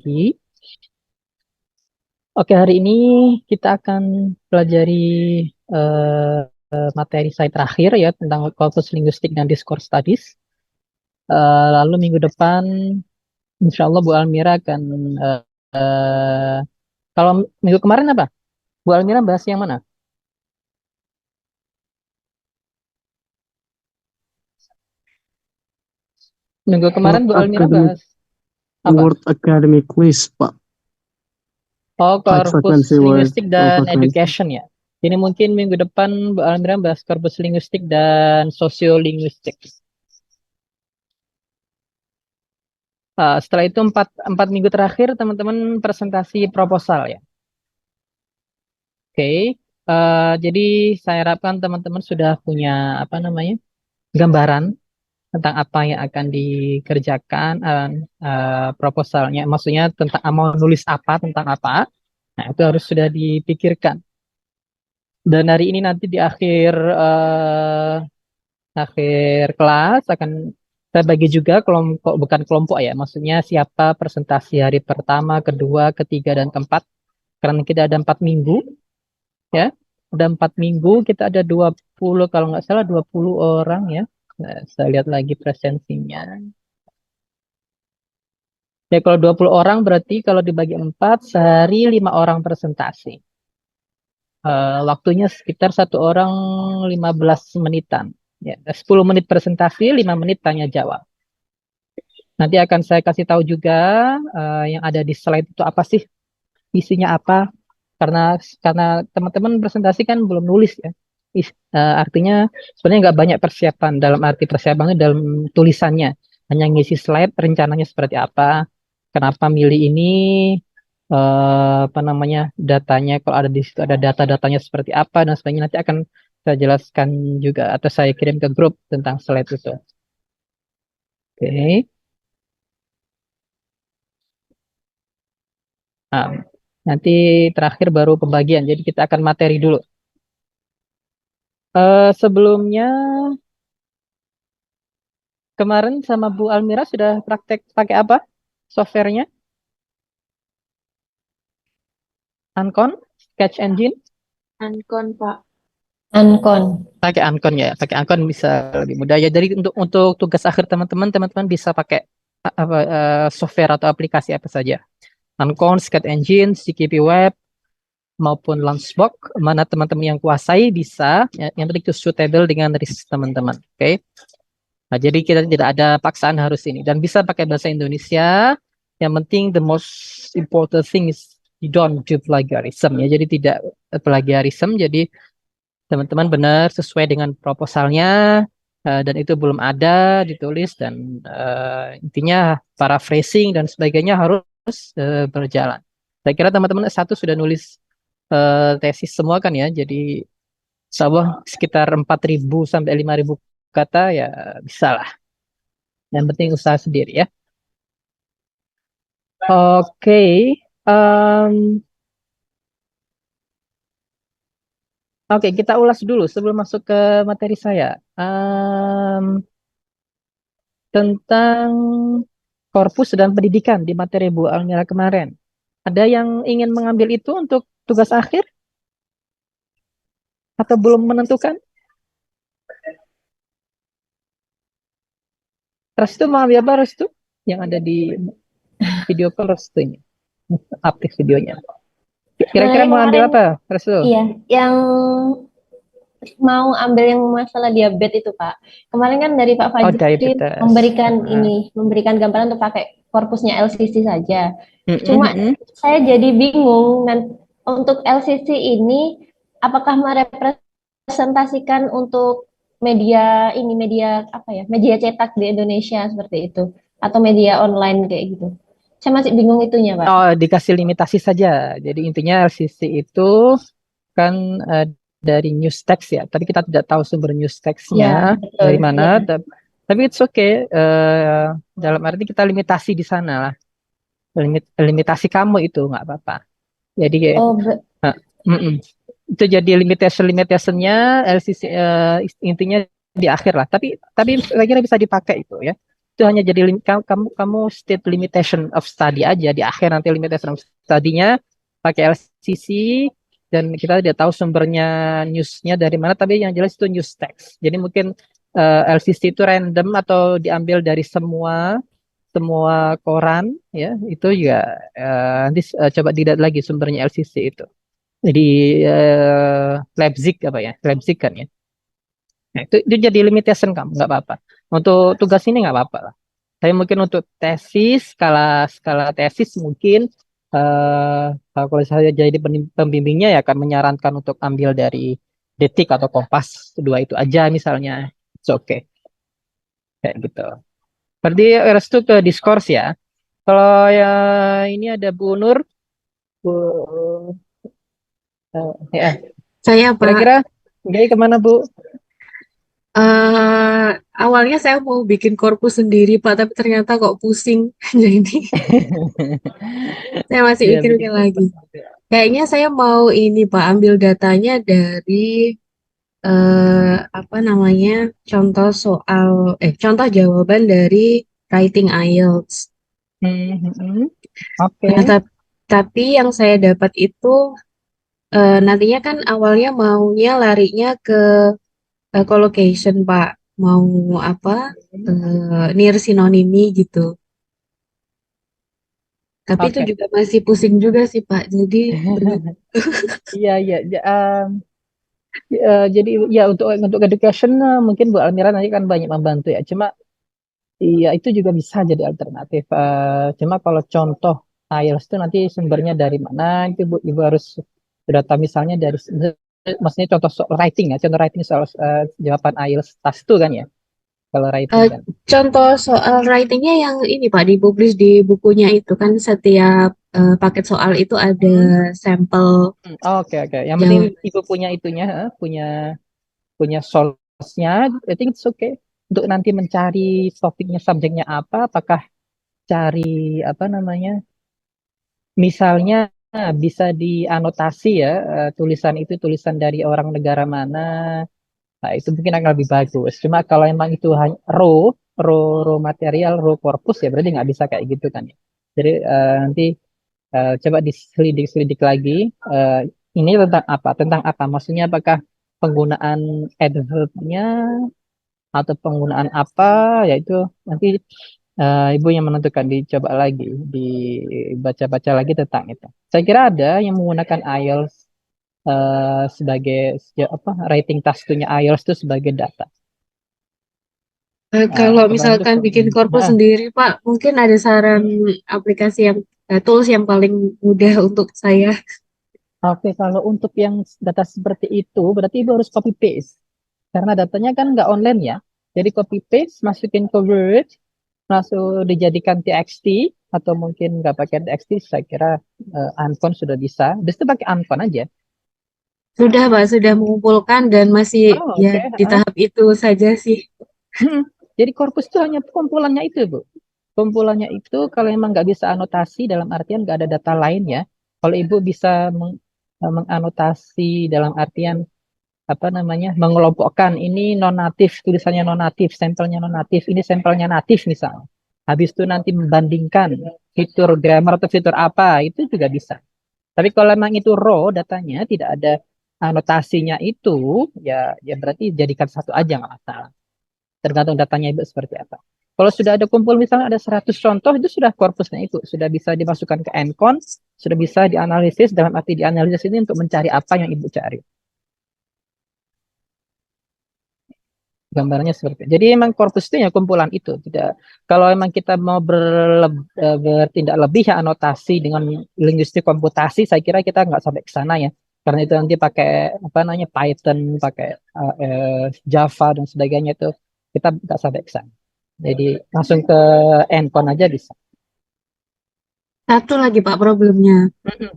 lagi. Oke, hari ini kita akan pelajari materi saya terakhir ya tentang korpus linguistik dan discourse studies. Lalu minggu depan, insya Allah Bu Almira akan eh, eh, kalau minggu kemarin apa? Bu Almira bahas yang mana? Minggu kemarin World Bu Almira Academic bahas apa? World Academic List, Pak. Oh, High korpus frequency word linguistik low dan frequency. education ya. Ini mungkin minggu depan Bu Almira bahas korpus linguistik dan sosiolinguistik. Setelah itu empat minggu terakhir teman-teman presentasi proposal ya. Oke. Jadi saya harapkan teman-teman sudah punya apa namanya gambaran tentang apa yang akan dikerjakan proposalnya. Maksudnya tentang mau nulis apa tentang apa. Nah itu harus sudah dipikirkan. Dan hari ini nanti di akhir kelas akan saya bagi juga kelompok bukan kelompok ya. Maksudnya siapa presentasi hari pertama, kedua, ketiga, dan keempat. Karena kita ada 4 minggu, ya. Ada 4 minggu, kita ada 20, kalau nggak salah 20 orang ya. Nah, saya lihat lagi presensinya. Ya, kalau 20 orang berarti kalau dibagi 4, sehari 5 orang presentasi. Waktunya sekitar satu orang 15 menitan. Ya, 10 menit presentasi, 5 menit tanya jawab. Nanti akan saya kasih tahu juga yang ada di slide itu apa sih, isinya apa. karena karena teman-teman presentasi kan belum nulis ya. Artinya sebenarnya nggak banyak persiapan, dalam arti persiapannya dalam tulisannya, hanya ngisi slide rencananya seperti apa, kenapa milih ini, apa namanya, datanya kalau ada di situ ada data-datanya seperti apa dan sebagainya, nanti akan saya jelaskan juga atau saya kirim ke grup tentang slide itu. Oke. Nah, nanti terakhir baru pembagian, jadi kita akan materi dulu. Sebelumnya kemarin sama Bu Almira sudah praktek pakai apa softwarenya? Ancon, Sketch Engine? Ankon, Pak. Ankon. Pakai Ancon ya, pakai Ancon bisa lebih mudah ya. Jadi untuk tugas akhir teman-teman bisa pakai apa software atau aplikasi apa saja. Ancon, Sketch Engine, CKP Web maupun Launchbox, mana teman-teman yang kuasai bisa. Yang penting itu suitable dengan risk teman-teman. Oke. Nah, jadi kita tidak ada paksaan harus ini dan bisa pakai bahasa Indonesia. Yang penting the most important thing is you don't do plagiarism ya. Jadi tidak plagiarism. Jadi teman-teman benar sesuai dengan proposalnya dan itu belum ada ditulis dan intinya paraphrasing dan sebagainya harus berjalan. Saya kira teman-teman satu sudah nulis tesis semua kan ya. Jadi insya Allah sekitar 4.000 sampai 5.000 kata ya bisa lah. Yang penting usaha sendiri ya. Oke. em, Oke, kita ulas dulu sebelum masuk ke materi saya. Tentang korpus dan pendidikan di materi Bu Almira kemarin. Ada yang ingin mengambil itu untuk tugas akhir atau belum menentukan? Restu mau ambil apa, Restu? Yang ada di video call Restu ini. Aktif videonya. Kira-kira Sebenarnya mau ambil kemarin, apa, Restu? iya, yang mau ambil yang masalah diabetes itu, Pak. Kemarin kan dari Pak Oh, Fajrin diabetes. memberikan gambaran untuk pakai korpusnya LCC saja. Cuma Mm-mm. saya jadi bingung untuk LCC ini apakah merepresentasikan untuk media apa ya, media cetak di Indonesia seperti itu atau media online kayak gitu. Saya masih bingung itunya, Pak. Oh, dikasih limitasi saja. Jadi intinya LCC itu kan eh, dari news text ya. Tapi kita tidak tahu sumber news textnya Ya, betul. dari mana. Ya. Tapi it's okay. Dalam arti kita limitasi di sana lah. Limitasi kamu itu nggak apa-apa. Jadi Oh, eh, mm-mm. Itu jadi limitationnya LCC intinya di akhir lah. Tapi saya kira bisa dipakai itu ya. itu hanya jadi kamu state limitation of study aja di akhir, nanti limitation of study-nya pakai LCC, dan kita tidak tahu sumbernya newsnya dari mana, tapi yang jelas itu news text. Jadi mungkin LCC itu random atau diambil dari semua semua koran, ya itu juga nanti coba dilihat lagi sumbernya LCC itu. Jadi Leipzig apa ya, Leipzig kan ya. Nah, itu jadi limitation kamu, nggak apa-apa. Untuk tugas ini nggak apa-apa lah. Tapi mungkin untuk tesis, skala skala tesis mungkin kalau saya jadi pembimbingnya ya akan menyarankan untuk ambil dari Detik atau Kompas, dua itu aja misalnya. It's okay. Kayak gitu. Berarti restu ke diskurs ya. Kalau ya ini ada Bu Nur, Bu, ya Saya Pak, kira-kira jadi kemana Bu? awalnya saya mau bikin korpus sendiri Pak, tapi ternyata kok pusing. Jadi saya masih Ya bikin mikir-mikir lagi. korpus. Kayaknya saya mau ini Pak, ambil datanya dari apa namanya, contoh jawaban dari writing IELTS. Oke. Nah, tapi yang saya dapat itu nantinya kan awalnya maunya larinya ke collocation Pak, mau apa, near sinonimi gitu. Tapi itu Oke. juga masih pusing juga sih Pak. Jadi benar. Iya, iya. Jadi ya untuk education mungkin Bu Almira nanti kan banyak membantu ya. Cuma iya itu juga bisa jadi alternatif. Cuma kalau contoh IELTS itu nanti sumbernya dari mana itu Ibu harus data misalnya dari, maksudnya contoh writing ya, contoh writing soal jawaban IELTS tas itu kan ya. Kalau writing Eh, kan. contoh soal writingnya yang ini Pak, dipublish di bukunya itu kan setiap paket soal itu ada Hmm. sampel Oke, oke. Yang penting jawab. Ibu punya itunya, punya punya source-nya, I think it's okay. Untuk nanti mencari topiknya, subjeknya apa, apakah cari apa namanya, misalnya bisa dianotasi ya, tulisan itu tulisan dari orang negara mana, nah itu mungkin akan lebih bagus. Cuma kalau emang itu hanya raw material, raw corpus ya berarti nggak bisa kayak gitu kan ya. Jadi nanti coba diselidik-selidik lagi, eh, ini tentang apa? Tentang apa? Maksudnya apakah penggunaan adverb-nya atau penggunaan apa, yaitu nanti ibu yang menentukan, dicoba lagi, dibaca-baca lagi tentang itu. Saya kira ada yang menggunakan IELTS sebagai apa, rating tastunya IELTS itu sebagai data. Kalau Kebantu misalkan kok. bikin korpus Nah, sendiri Pak, mungkin ada saran aplikasi yang tools yang paling mudah untuk saya. oke, kalau untuk yang data seperti itu, berarti ibu harus copy paste. Karena datanya kan nggak online ya. Jadi copy paste, masukin ke Word, langsung dijadikan TXT, atau mungkin nggak pakai TXT, saya kira Anton sudah bisa. Terus itu pakai Anton aja. Sudah Pak, sudah mengumpulkan dan masih Oh, ya oke. di tahap itu saja sih. Jadi korpus itu hanya kumpulannya itu, Bu. Kumpulannya itu kalau emang nggak bisa anotasi, dalam artian nggak ada data lain ya. Kalau Ibu bisa menganotasi dalam artian apa namanya, mengelompokkan ini non natif, tulisannya non natif, sampelnya non natif, ini sampelnya natif misalnya. Habis itu nanti membandingkan fitur grammar atau fitur apa, itu juga bisa. Tapi kalau memang itu raw datanya, tidak ada anotasinya itu, ya ya berarti jadikan satu aja nggak masalah. Tergantung datanya Ibu seperti apa. Kalau sudah ada kumpul misalnya ada 100 contoh, itu sudah korpusnya itu sudah bisa dimasukkan ke Encon, sudah bisa dianalisis, dalam arti dianalisis ini untuk mencari apa yang Ibu cari. Gambarnya seperti itu. Jadi emang korpus itu ya kumpulan itu. Tidak, kalau emang kita mau bertindak lebih ya anotasi dengan linguistik komputasi, saya kira kita nggak sampai ke sana ya. Karena itu nanti pakai apa namanya Python, pakai Java dan sebagainya, itu kita nggak sampai ke sana. Jadi langsung ke endpoint aja bisa. Satu lagi Pak problemnya. Mm-mm.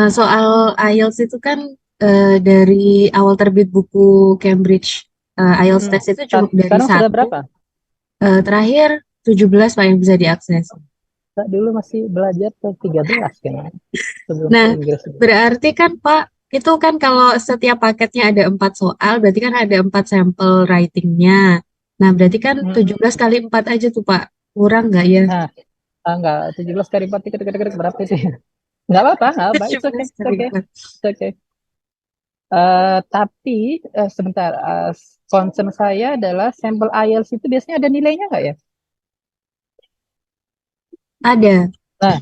Soal IELTS itu kan dari awal terbit buku Cambridge IELTS Mm-mm. test itu cuma dari Sekarang sudah satu, berapa? terakhir 17 Pak yang bisa diakses. Saya dulu masih belajar ke 13 kan, sebelum ke Nah, Inggris. berarti kan Pak, itu kan kalau setiap paketnya ada 4 soal, berarti kan ada 4 sampel writingnya. Nah, berarti kan Mm-mm. 17 kali 4 aja tuh, Pak. Kurang nggak ya? Nah, enggak 17 kali 4 berapa itu ya? Enggak apa-apa, enggak apa. It's okay, 17 it's kali okay, 4. it's okay. Tapi sebentar, concern saya adalah sampel IELTS itu biasanya ada nilainya nggak ya? Ada. Nah,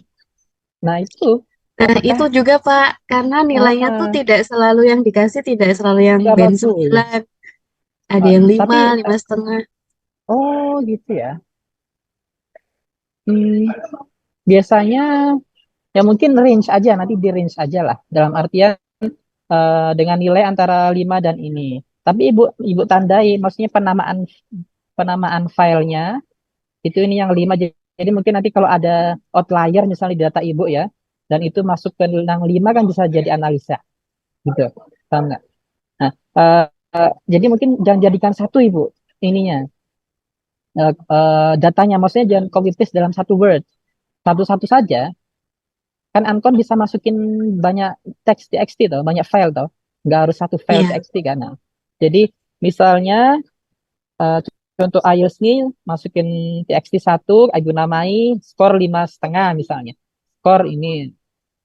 nah itu Nah, apakah itu juga, Pak. Karena nilainya tuh ah, tidak selalu yang dikasih, tidak selalu yang nggak band bagus? 9. Ada yang 5, Tapi 5,5. oh gitu ya. Hmm, biasanya ya mungkin range aja, nanti di range aja lah. Dalam artian dengan nilai antara 5 dan ini. Tapi ibu ibu tandai, maksudnya penamaan penamaan filenya itu ini yang 5. Jadi mungkin nanti kalau ada outlier misalnya di data ibu ya, dan itu masuk ke yang 5 kan bisa jadi analisa gitu. Paham nggak? Nah, jadi mungkin jangan jadikan satu ibu ininya datanya, maksudnya jangan copy paste dalam satu word, satu-satu saja. Kan Ancon bisa masukin banyak teks TXT tuh, banyak file tuh. Nggak harus satu file Iya. TXT kan. Nah, jadi misalnya eh, contoh IELTS nih masukin TXT satu, ibu namai skor 5,5 misalnya. Skor ini.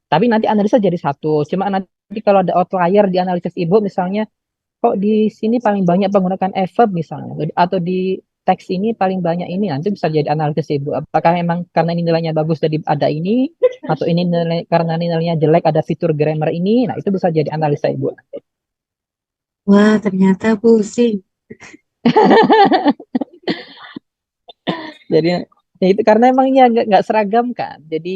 Tapi nanti analisa jadi satu. Cuma nanti kalau ada outlier di analisis ibu misalnya, kok di sini paling banyak menggunakan adverb misalnya, atau di teks ini paling banyak ini, nanti bisa jadi analisis ibu. Apakah memang karena ini nilainya bagus jadi ada ini, atau ini nilai karena nilainya jelek ada fitur grammar ini, nah itu bisa jadi analisa ibu. Wah, ternyata pusing. Jadi ya itu karena emang ya nggak seragam kan. Jadi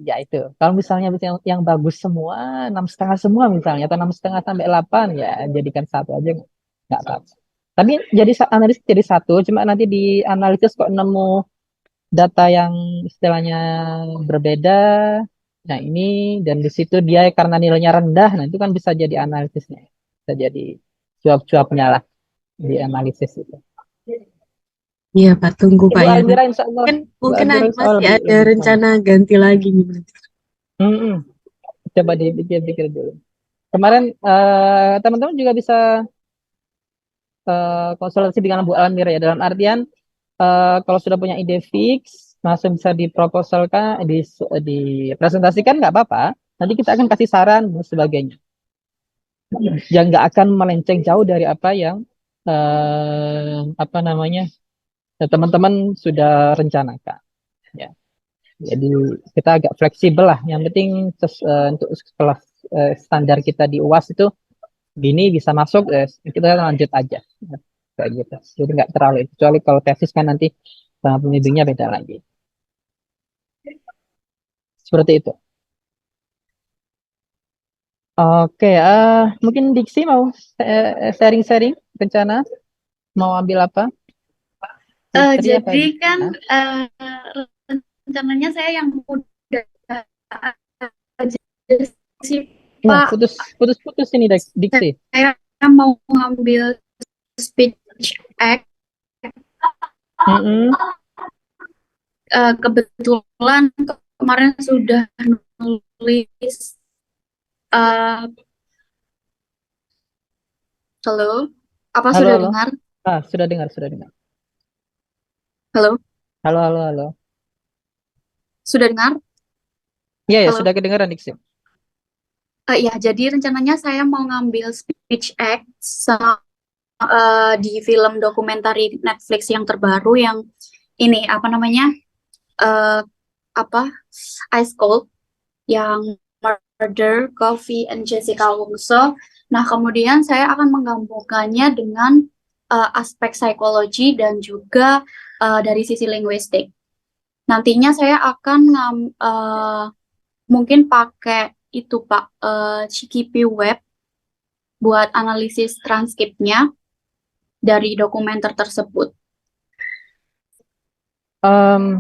ya itu. Kalau misalnya yang bagus semua 6,5 semua misalnya, atau 6,5 sampai 8, ya jadikan satu aja nggak apa-apa. Tapi jadi analis jadi satu, cuma nanti di analisis kok nemu data yang istilahnya berbeda. Nah ini dan di situ dia karena nilainya rendah, nah itu kan bisa jadi analisisnya, bisa jadi cuap-cuapnya lah di analisis itu. Iya, Pak. Tunggu, Ibu Pak ya. Almira insya Allah, Mungkin, Bu mungkin Almira insya Allah masih lebih ada lebih tahu. rencana ganti lagi nih. Mm-mm. Coba dipikir-pikir dulu. Kemarin teman-teman juga bisa konsultasi dengan Bu Almira ya, dalam artian kalau sudah punya ide fix, langsung bisa diproposalkan, dipresentasikan nggak apa-apa. Nanti kita akan kasih saran dan sebagainya. Yang nggak akan melenceng jauh dari apa yang apa namanya teman-teman sudah rencanakan. Ya. Jadi kita agak fleksibel lah. Yang penting untuk kelas standar kita di UAS itu gini bisa masuk, kita lanjut aja. Kayak gitu. Jadi nggak terlalu. Kecuali kalau tesis kan nanti sama pembimbingnya beda lagi. Seperti itu. Oke, mungkin Diksi mau sharing-sharing rencana mau ambil apa? Putri apa Jadi kan gimana? rencananya saya yang muda aja sih Nah, Pak. putus ini Diksi. Saya mau ngambil speech act. Mm-mm. Kebetulan kemarin sudah nulis. eh, Halo, apa Halo, sudah halo. dengar? Sudah dengar, sudah dengar. Halo, Halo, halo, halo. sudah dengar? Iya, ya, Halo. sudah kedengaran Diksi. Iya, jadi rencananya saya mau ngambil speech act di film dokumenter Netflix yang terbaru yang ini apa namanya eh apa Ice Cold yang Murder, Coffee, and Jessica Alonso. Nah, kemudian saya akan menggabungkannya dengan aspek psikologi dan juga dari sisi linguistik. Nantinya saya akan mungkin pakai itu Pak, CKP Web buat analisis transkripnya dari dokumenter tersebut.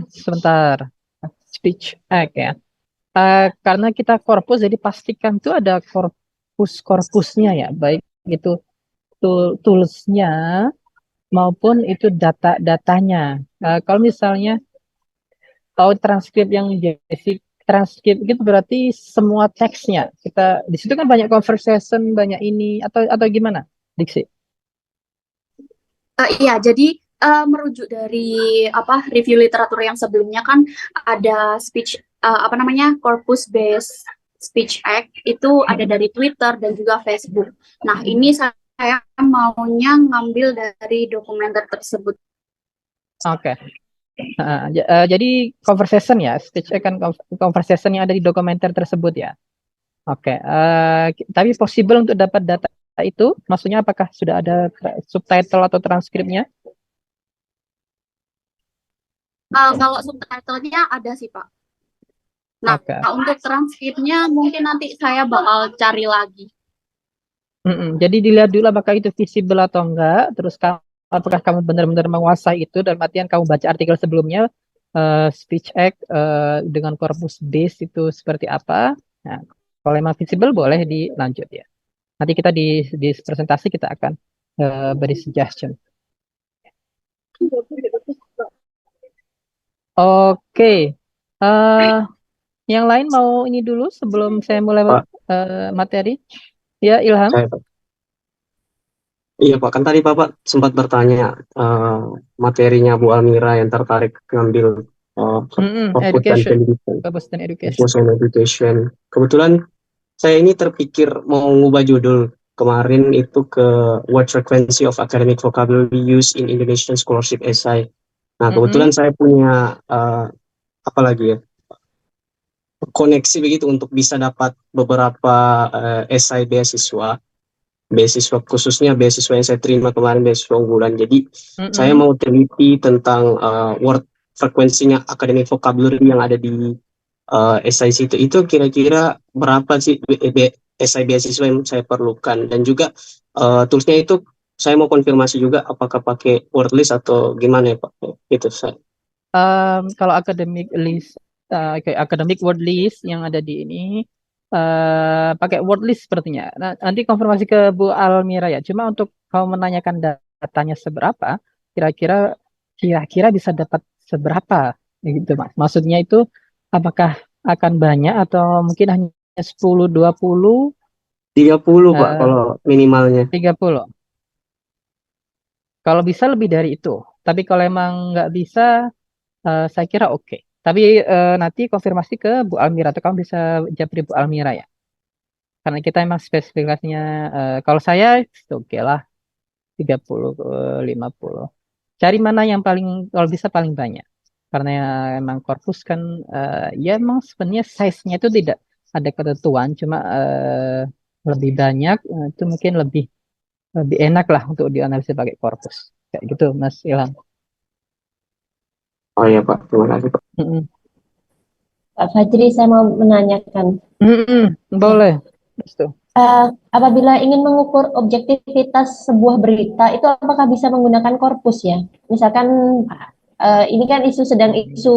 Sebentar. Speech act ya. Karena kita korpus, jadi pastikan tuh ada korpusnya ya, baik itu toolsnya maupun itu data-datanya. Kalau misalnya tahu transkrip yang basic transkrip gitu berarti semua teksnya kita di situ kan banyak conversation, banyak ini atau gimana, Diksi? Iya, jadi merujuk dari review literatur yang sebelumnya kan ada speech corpus based speech act itu ada dari Twitter dan juga Facebook. Nah, ini saya maunya ngambil dari dokumenter tersebut. Oke. Jadi conversation ya, speech kan conversation yang ada di dokumenter tersebut ya. Oke. Tapi possible untuk dapat data itu, maksudnya apakah sudah ada subtitle atau transkripnya? Kalau subtitlenya ada sih, Pak. Nah, Oke. untuk transkripnya mungkin nanti saya bakal cari lagi. Jadi dilihat dulu apakah itu visible atau enggak, terus apakah kamu benar-benar menguasai itu, dalam artian kamu baca artikel sebelumnya, speech act dengan corpus base itu seperti apa. Nah, kalau memang visible boleh dilanjut ya. Nanti kita di presentasi kita akan beri suggestion. Oke. Yang lain mau ini dulu sebelum saya mulai Pak, materi? Ya, Ilham. saya Pak. Iya Pak, kan tadi Bapak sempat bertanya materinya Bu Almira yang tertarik ngambil corpus dan Education. pendidikan, Corpus dan education. corpus and education. Kebetulan saya ini terpikir mau ngubah judul kemarin itu ke What Frequency of Academic Vocabulary Used in Indonesian Scholarship Essay. Nah, kebetulan saya punya apa lagi ya, koneksi begitu untuk bisa dapat beberapa esai beasiswa khususnya beasiswa yang saya terima kemarin, beasiswa unggulan. Jadi saya mau teliti tentang word frekuensinya academic vocabulary yang ada di esai itu kira-kira berapa sih esai beasiswa yang saya perlukan, dan juga toolsnya itu saya mau konfirmasi juga apakah pakai word list atau gimana ya Pak, itu saya. Kalau academic list, academic word list yang ada di ini pakai word list sepertinya. Nah, nanti konfirmasi ke Bu Almira ya. Cuma untuk kamu menanyakan datanya seberapa, kira-kira bisa dapat seberapa gitu Mas. Maksudnya itu apakah akan banyak atau mungkin hanya 10, 20, 30 Pak kalau minimalnya. 30. Kalau bisa lebih dari itu. Tapi kalau emang nggak bisa, saya kira oke. Tapi nanti konfirmasi ke Bu Almira, atau kamu bisa japri Bu Almira ya. Karena kita emang spesifikasinya, kalau saya oke lah 30 ke 50. Cari mana yang paling, kalau bisa paling banyak. Karena emang korpus kan ya emang sebenarnya size-nya itu tidak ada ketentuan, cuma lebih banyak itu mungkin lebih enak lah untuk dianalisis pakai korpus. Kayak gitu Mas Ilham. Oh iya Pak, terima kasih Pak. Pak Fajri, saya mau menanyakan. Boleh. Apabila ingin mengukur objektivitas sebuah berita, itu apakah bisa menggunakan korpus ya? Misalkan ini kan sedang isu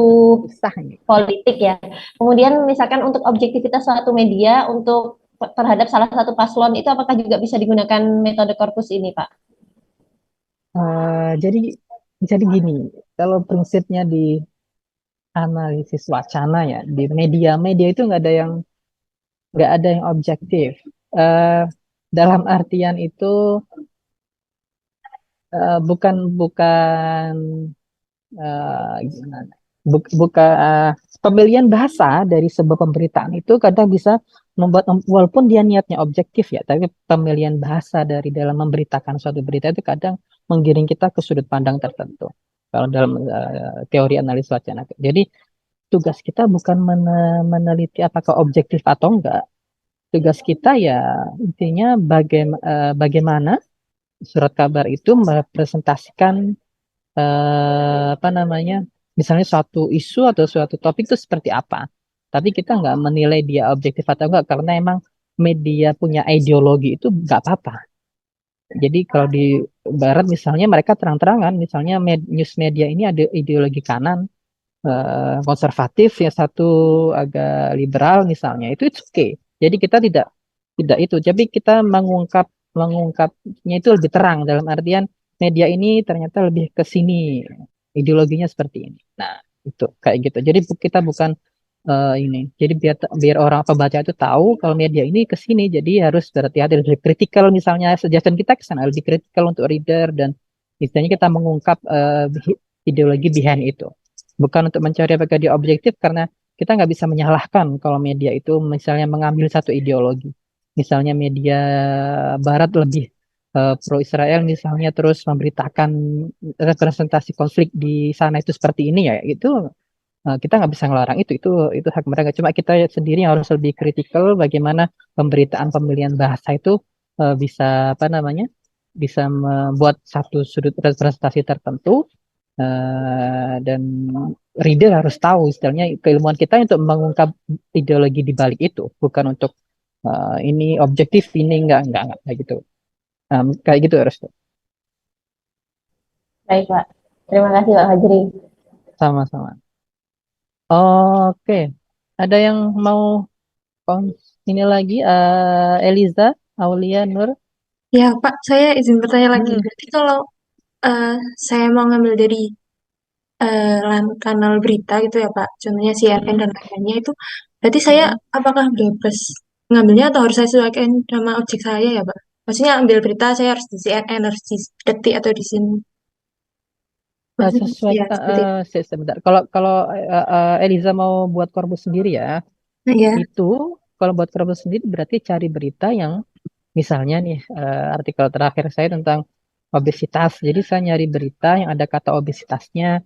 politik ya. Kemudian misalkan untuk objektivitas suatu media untuk terhadap salah satu paslon itu apakah juga bisa digunakan metode korpus ini, Pak? Jadi gini, kalau prinsipnya di analisis wacana ya, di media itu nggak ada yang objektif. Dalam artian itu bukan gimana? Bukan pemilihan bahasa dari sebuah pemberitaan itu kadang bisa membuat, walaupun dia niatnya objektif ya, tapi pemilihan bahasa dari dalam memberitakan suatu berita itu kadang menggiring kita ke sudut pandang tertentu. Kalau dalam teori analisis wacana. Jadi tugas kita bukan meneliti apakah objektif atau enggak. Tugas kita ya intinya bagaimana surat kabar itu merepresentasikan misalnya suatu isu atau suatu topik itu seperti apa. Tapi kita nggak menilai dia objektif atau enggak, karena emang media punya ideologi itu nggak apa-apa. Jadi kalau di barat misalnya mereka terang-terangan, misalnya news media ini ada ideologi kanan, konservatif, yang satu agak liberal misalnya, itu it's okay. Jadi kita tidak itu, tapi kita mengungkapnya itu lebih terang, dalam artian media ini ternyata lebih ke sini, ideologinya seperti ini. Nah, itu kayak gitu. Jadi kita bukan ini. Jadi biar orang pembaca itu tahu kalau media ini ke sini, jadi harus berhati-hati, lebih kritikal, misalnya suggestion kita ke sana lebih kritikal untuk reader dan Istilahnya kita mengungkap ideologi behind itu. Bukan untuk mencari apakah dia objektif, karena kita nggak bisa menyalahkan kalau media itu misalnya mengambil satu ideologi. Misalnya media Barat lebih pro Israel misalnya, terus memberitakan representasi konflik di sana itu seperti ini, ya itu kita nggak bisa ngelarang itu hak mereka. Cuma kita sendiri yang harus lebih kritikal bagaimana pemberitaan pemilihan bahasa itu bisa apa namanya, bisa membuat satu sudut representasi tertentu, dan reader harus tahu istilahnya keilmuan kita untuk mengungkap ideologi di balik itu, bukan untuk ini objektif, ini enggak kayak gitu. Kayak gitu harus. Baik, Pak. Terima kasih, Pak Fajri. Sama-sama. Oke, ada yang mau ini lagi, Eliza Aulia Nur. Ya, Pak, saya izin bertanya lagi. Hmm. Berarti kalau saya mau ngambil dari kanal berita gitu ya, Pak, contohnya CNN dan lain-lainnya itu, berarti saya apakah bebas ngambilnya atau harus saya sesuaikan sama objek saya ya, Pak? Maksudnya ambil berita saya harus di CNN, harus di Detik atau di sini. Maksudnya, Sesuai ya, seperti itu. sebentar. Kalau kalau Eliza mau buat korpus sendiri ya, Nah, ya. itu kalau buat korpus sendiri berarti cari berita yang misalnya nih, artikel terakhir saya tentang obesitas. Jadi saya nyari berita yang ada kata obesitasnya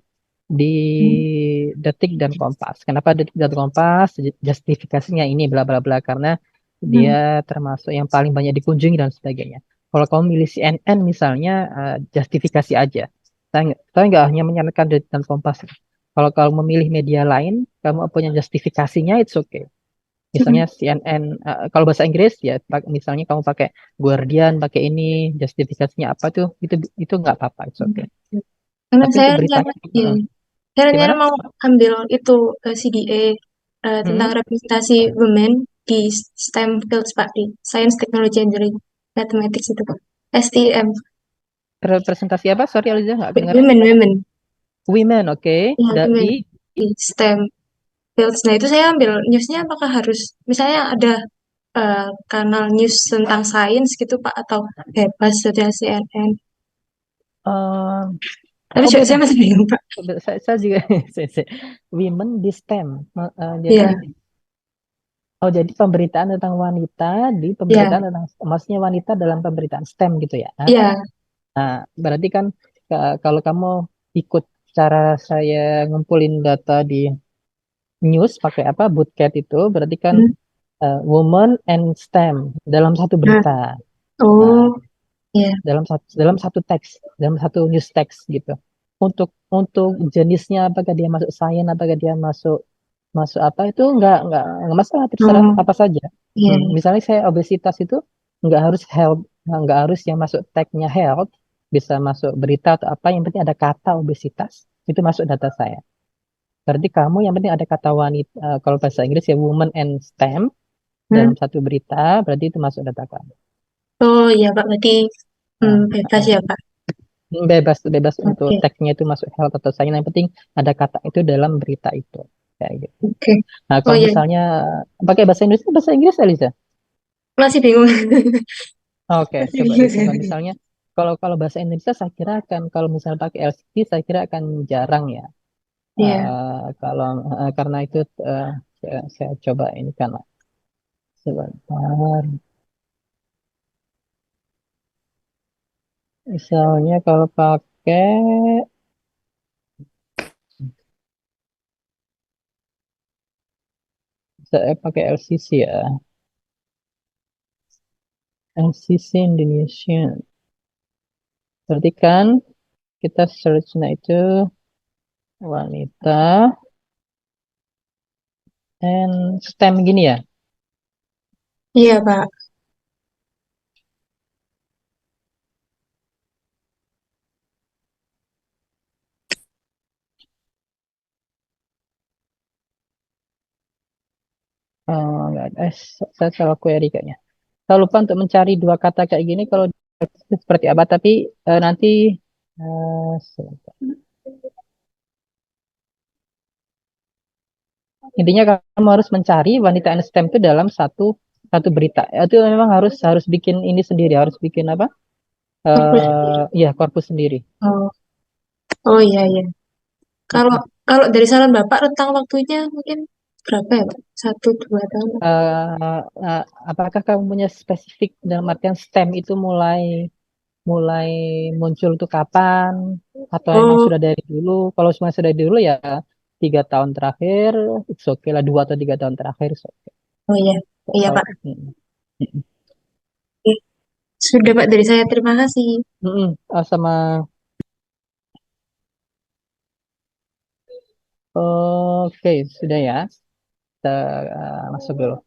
di Hmm. Detik dan Kompas. Kenapa Detik dan Kompas? Justifikasinya ini bla bla bla, karena dia Hmm. termasuk yang paling banyak dikunjungi dan sebagainya. Kalau kamu milih CNN misalnya, justifikasi aja. Saya nggak hanya menyarankan Detik dan Kompas. Kalau kamu memilih media lain, kamu punya justifikasinya, it's okay. Misalnya CNN, kalau bahasa Inggris ya, misalnya kamu pakai Guardian, pakai ini, justifikasinya apa tuh, itu nggak apa-apa, it's okay. Karena Tapi saya untuk rencana, beritanya, ya, saya rencana gimana? mau ambil itu CDA tentang Hmm? representasi women di STEM fields, Pak, di Science, Technology, Engineering, Mathematics itu, Pak. STM, Representasi apa? Sorry Aliza, nggak kedengaran. women, Women, oke. ya, women Di di STEM fields. Nah, itu saya ambil newsnya apakah harus, misalnya ada kanal news tentang sains gitu, Pak, atau bebas saja CNN. eh, Tapi oh juga saya bebas. masih bingung, Pak. Saya juga women di STEM. Jadi Ya, jadi pemberitaan tentang wanita di ya, pemberitaan tentang, maksudnya wanita dalam pemberitaan STEM gitu ya. ya. Nah, berarti kan kalau kamu ikut cara saya ngumpulin data di news pakai apa Bootcat itu, berarti kan Hmm. woman and STEM dalam satu Nah, berita. Nah, oh, ya. dalam satu news text gitu. Untuk jenisnya, apakah dia masuk sains, apakah dia masuk masuk apa, itu nggak masalah, terserah Oh, apa saja. iya. Misalnya saya obesitas itu nggak harus health, nggak harus yang masuk tagnya health, bisa masuk berita atau apa, yang penting ada kata obesitas itu masuk data saya. Berarti kamu yang penting ada kata wanita, kalau bahasa Inggris ya woman and STEM Hmm. dalam satu berita, berarti itu masuk data kamu. Oh, iya, Pak. Berarti Nah, bebas ya, Pak. bebas bebas untuk Oke, tagnya itu masuk health atau sains, yang penting ada kata itu dalam berita itu, kayak gitu. oke. Nah, Oh, kalau iya. misalnya pakai bahasa Inggris Eliza. Masih bingung. Oke, Masih coba bingung dicoba. saya. Misalnya kalau kalau bahasa Indonesia saya kira akan, kalau misalnya pakai LCD saya kira akan jarang ya. Iya. Kalau karena itu, saya coba ini kan lah. Sebentar. Misalnya kalau pakai, saya pakai LCC ya. LCC Indonesia. Berarti kan kita search-nya itu wanita and STEM gini ya. Iya, Pak. Nggak ada. Saya salah query kayaknya. Saya lupa untuk mencari dua kata kayak gini kalau seperti apa, tapi nanti sebentar. Intinya kamu harus mencari wanita and STEM itu dalam satu satu berita. Itu memang harus harus bikin ini sendiri, harus bikin apa? Korpus. Iya, korpus sendiri. Oh, oh iya iya. Kalau kalau dari saran Bapak rentang waktunya mungkin berapa ya, Pak? 1-2 tahun? Apakah kamu punya spesifik dalam artian STEM itu mulai mulai muncul tuh kapan? Atau emang Oh, sudah dari dulu? Kalau semua sudah dari dulu ya 3 tahun terakhir, it's okay lah 2 atau 3 tahun terakhir. It's okay. oh iya. Iya, Kalau Pak. Oke. Sudah, Pak, dari saya. Terima kasih. sama oke sudah ya. Kita masuk dulu.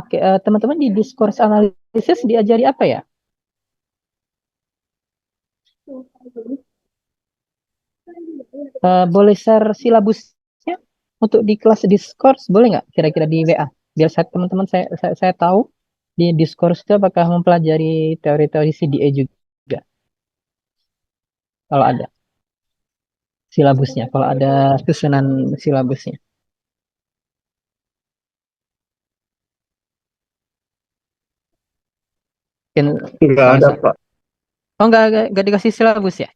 Oke, teman-teman di discourse analysis diajari apa ya? Boleh share silabusnya untuk di kelas discourse, boleh nggak? Kira-kira di WA, biar saya teman-teman saya tahu di discourse itu apakah mempelajari teori-teori CDA juga, kalau ada silabusnya, kalau ada susunan silabusnya. Mungkin Nggak salah ada, satu. Pak. Oh, nggak dikasih silabus ya?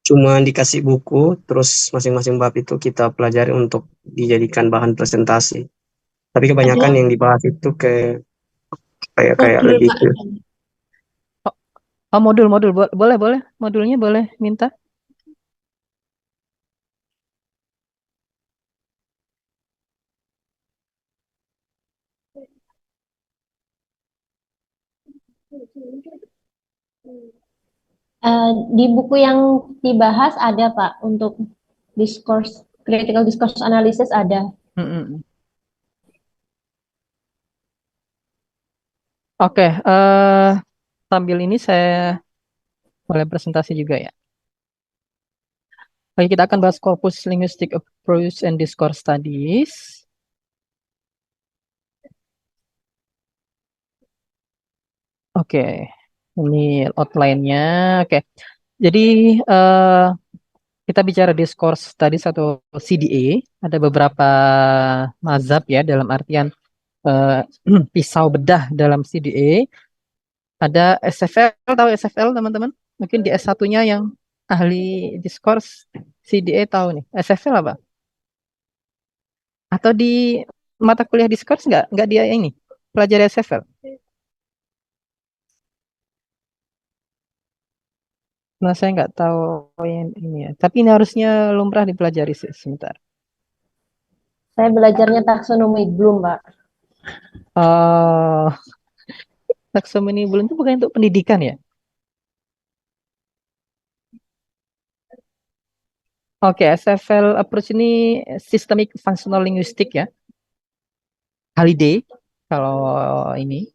Cuma dikasih buku, terus masing-masing bab itu kita pelajari untuk dijadikan bahan presentasi. Tapi kebanyakan Ada yang dibahas itu kayak modul, lebih Pak. ke Oh, modul-modul boleh modulnya boleh minta. Di buku yang dibahas ada Pak untuk discourse, critical discourse analysis ada. Mm-mm. Oke, sambil ini saya mulai presentasi juga ya. Oke, kita akan bahas corpus linguistic approach and discourse studies. Oke, ini outline-nya. Oke, jadi eh, kita bicara discourse studies atau CDA. Ada beberapa mazhab ya, dalam artian eh, pisau bedah dalam CDA. Ada SFL, tahu SFL teman-teman? Mungkin di S1-nya yang ahli discourse CDA tahu nih. SFL apa? Atau di mata kuliah discourse nggak dia ini pelajari SFL? Nah, saya nggak tahu yang ini ya. Tapi ini harusnya lumrah dipelajari sih sebentar. Saya belajarnya taksonomi Bloom, Pak. Oh, taksonomi belum itu bukan untuk pendidikan ya? Oke, SFL approach ini systemic functional linguistic ya. Holiday kalau ini.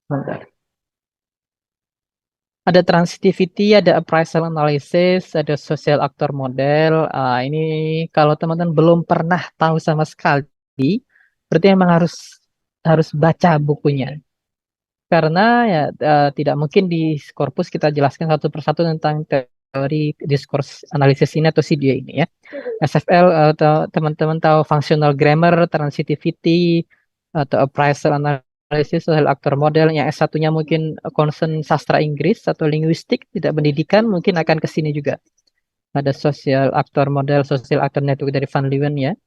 Bentar. Ada transitivity, ada appraisal analysis, ada social actor model. Ini kalau teman-teman belum pernah tahu sama sekali, berarti memang harus harus baca bukunya. Karena ya tidak mungkin di korpus kita jelaskan satu persatu tentang teori discourse analysis ini atau CDA ini ya. SFL teman-teman tahu functional grammar, transitivity, atau appraisal analysis, social actor model. Yang S1-nya mungkin concern sastra Inggris atau linguistik, tidak pendidikan, mungkin akan ke sini juga. Ada social actor model, social actor network dari Van Leeuwen ya.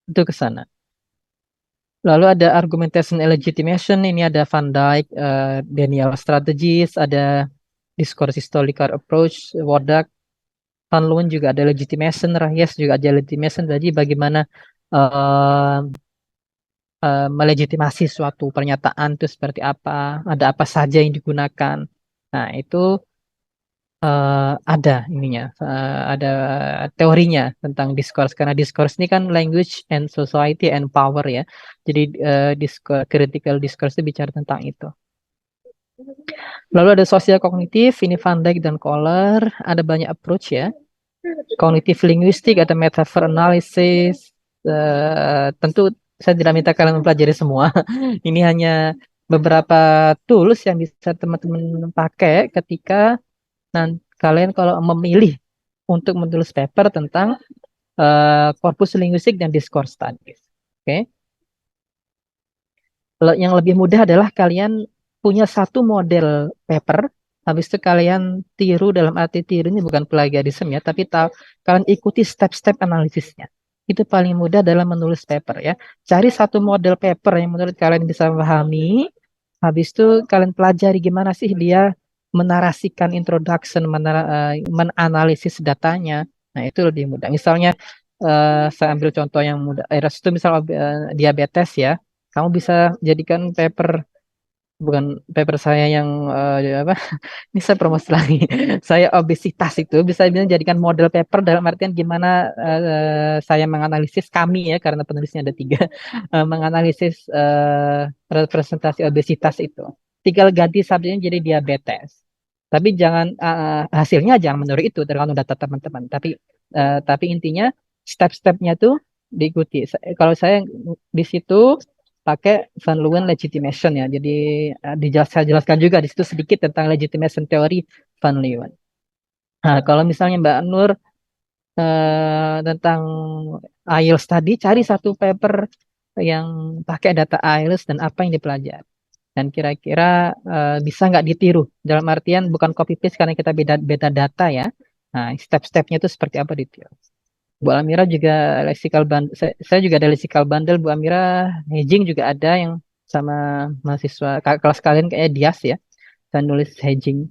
Itu ke sana. Lalu ada argumentation and legitimation, ini ada Van Dijk, Daniel Strategies, ada discourse historical approach, Wodak, Van Leeuwen juga ada legitimation, Rahies juga ada legitimation, jadi bagaimana eh, melegitimasi suatu pernyataan itu seperti apa, ada apa saja yang digunakan. Nah, itu ada ininya, ada teorinya tentang discourse, karena discourse ini kan language and society and power ya. Jadi critical discourse itu bicara tentang itu. Lalu ada sosial kognitif, ini Van Dijk dan Kohler, ada banyak approach ya. Kognitif linguistik, ada metaphor analysis. Tentu saya tidak minta kalian mempelajari semua. Ini hanya beberapa tools yang bisa teman-teman pakai ketika kalian kalau memilih untuk menulis paper tentang korpus linguistik dan discourse studies. Oke. Yang lebih mudah adalah kalian punya satu model paper, habis itu kalian tiru, dalam arti tiru ini bukan plagiarisme ya, tapi kalian ikuti step-step analisisnya. Itu paling mudah dalam menulis paper ya. Cari satu model paper yang menurut kalian bisa pahami, habis itu kalian pelajari gimana sih dia menarasikan introduction, menanalisis datanya. Nah, itu lebih mudah. Misalnya, saya ambil contoh yang mudah. Itu misal diabetes ya. Kamu bisa jadikan paper, bukan paper saya yang apa? Ini saya promosi lagi. Saya obesitas itu bisa jadikan model paper dalam artian gimana saya menganalisis kami ya, karena penulisnya ada 3, menganalisis representasi obesitas itu. Tinggal ganti subjeknya jadi diabetes. Tapi jangan hasilnya jangan menurut itu, tergantung data teman-teman. Tapi intinya step-stepnya tuh diikuti. Kalau saya di situ pakai Van Leeuwen legitimation ya. Jadi saya jelaskan juga di situ sedikit tentang legitimation teori Van Leeuwen. Nah, kalau misalnya Mbak Nur tentang IELTS tadi, cari satu paper yang pakai data IELTS dan apa yang dipelajari. Dan kira-kira bisa nggak ditiru? Dalam artian bukan copy paste karena kita beda data ya. Nah, step-stepnya itu seperti apa ditiru. Bu Amira juga lexical bundle, saya juga ada lexical bundle. Bu Amira hedging juga ada yang sama mahasiswa kelas kalian kayak Dias ya. Saya nulis hedging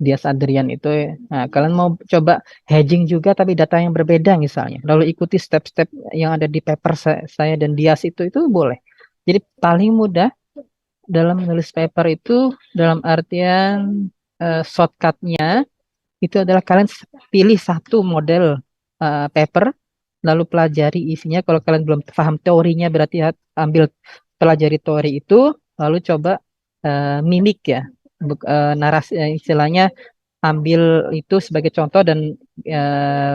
Dias Adrian itu. Nah, kalian mau coba hedging juga tapi data yang berbeda misalnya. Lalu ikuti step-step yang ada di paper saya dan Dias itu boleh. Jadi paling mudah dalam menulis paper itu dalam artian shortcutnya itu adalah kalian pilih satu model paper, lalu pelajari isinya. Kalau kalian belum paham teorinya, berarti ambil pelajari teori itu, lalu coba mimik ya, narasi istilahnya, ambil itu sebagai contoh dan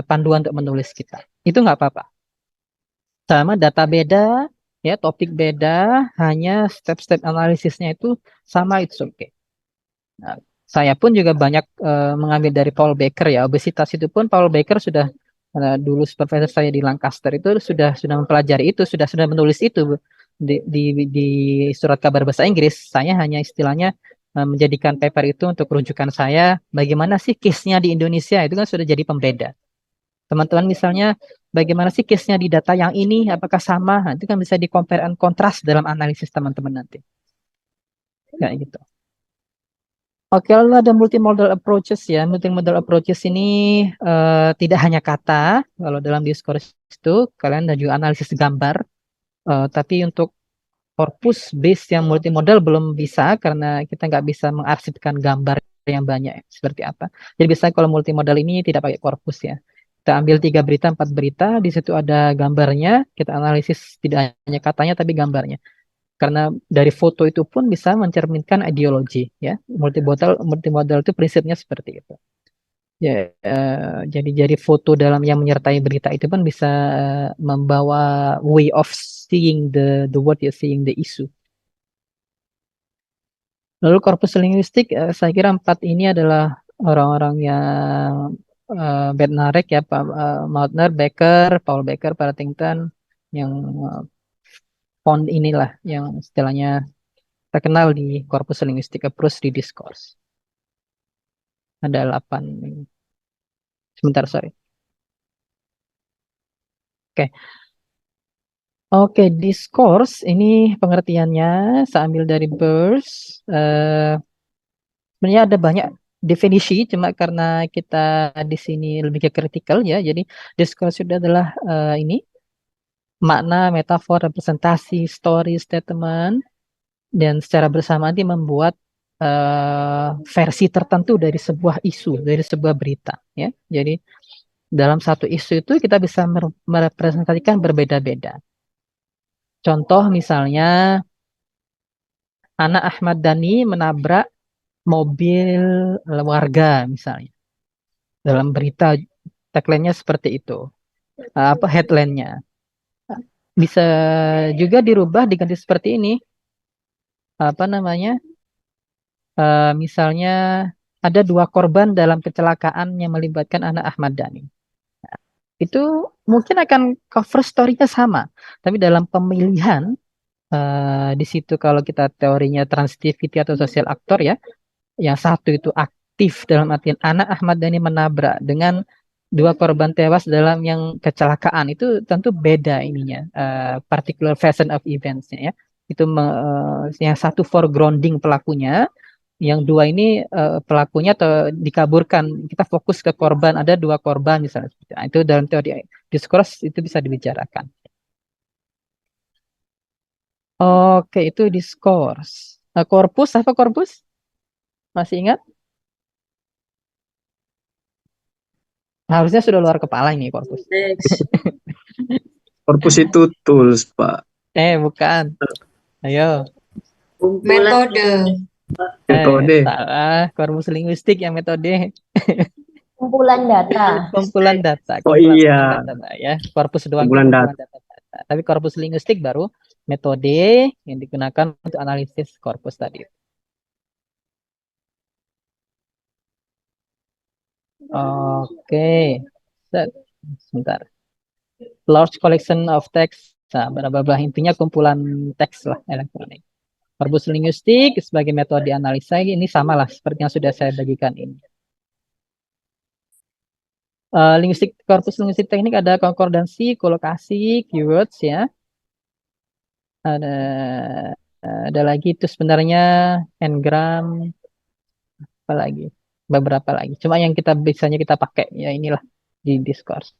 panduan untuk menulis kita. Itu nggak apa-apa. Sama data beda, ya topik beda, hanya step-step analisisnya itu sama, itu oke. Nah, saya pun juga banyak mengambil dari Paul Baker ya. Obesitas itu pun Paul Baker sudah dulu supervisor saya di Lancaster itu sudah mempelajari itu, sudah menulis itu di surat kabar bahasa Inggris. Saya hanya istilahnya menjadikan paper itu untuk rujukan saya. Bagaimana sih case-nya di Indonesia, itu kan sudah jadi pembeda. Teman-teman misalnya bagaimana sih case-nya di data yang ini, apakah sama? Nah, itu kan bisa di compare and contrast dalam analisis teman-teman nanti. Kayak gitu. Oke, lalu ada multimodal approaches ya. Multimodal approaches ini tidak hanya kata. Kalau dalam discourse itu kalian ada juga analisis gambar. Tapi untuk corpus base yang multimodal belum bisa karena kita nggak bisa mengarsipkan gambar yang banyak seperti apa. Jadi bisa kalau multimodal ini tidak pakai corpus ya. Kita ambil 3 berita, 4 berita, di situ ada gambarnya, kita analisis tidak hanya katanya tapi gambarnya. Karena dari foto itu pun bisa mencerminkan ideologi ya. Multimodal itu prinsipnya seperti itu. Ya, jadi foto dalam yang menyertai berita itu pun bisa membawa way of seeing the word, ya, seeing the issue. Lalu korpus linguistik, saya kira 4 ini adalah orang-orang yang Bednarek ya, Pak Mautner, Becker, Paul Becker, Partington, yang font inilah yang istilahnya terkenal di korpus linguistik approach di discourse. Ada 8. Sebentar, sorry. Oke. Oke, discourse ini pengertiannya saya ambil dari Birss. Sebenarnya ada banyak definisi, cuma karena kita di sini lebih ke kritikal ya. Jadi discourse itu adalah ini makna, metafor, representasi, story, statement, dan secara bersamaan dia membuat versi tertentu dari sebuah isu, dari sebuah berita ya. Jadi dalam satu isu itu kita bisa merepresentasikan berbeda-beda. Contoh misalnya anak Ahmad Dhani menabrak mobil warga misalnya. Dalam berita tagline-nya seperti itu. Apa headline-nya. Bisa juga dirubah diganti seperti ini. apa namanya, misalnya ada 2 korban dalam kecelakaan yang melibatkan anak Ahmad Dhani. Itu mungkin akan cover story-nya sama, tapi dalam pemilihan di situ kalau kita teorinya transitivity atau social actor ya, yang satu itu aktif dalam artian anak Ahmad Dhani menabrak dengan 2 korban tewas dalam yang kecelakaan, itu tentu beda ininya, particular version of events-nya ya. Itu yang satu foregrounding pelakunya, yang dua ini pelakunya atau dikaburkan. Kita fokus ke korban, ada 2 korban misalnya. Nah, itu dalam teori discourse itu bisa dibicarakan. Oke, itu discourse. Korpus apa korpus? Masih ingat? Harusnya sudah luar kepala ini korpus. Korpus itu tools, Pak. Bukan. Ayo. Metode. Metode. Salah. Korpus linguistik yang metode. Kumpulan data. Kumpulan data. Oh Kumpulan iya. data ya. Korpus doang Kumpulan kumpulan data. Tapi korpus linguistik baru metode yang digunakan untuk analisis korpus tadi. Oke. Sebentar. Large collection of text. Nah, bla intinya kumpulan teks lah elektronik. Korpus linguistik sebagai metode analisa ini sama lah seperti yang sudah saya bagikan ini. Korpus linguistik teknik ada konkordansi, kolokasi, keywords ya. Ada lagi itu sebenarnya n-gram, apa lagi? Beberapa lagi. Cuma yang biasanya kita pakai ya inilah di discourse.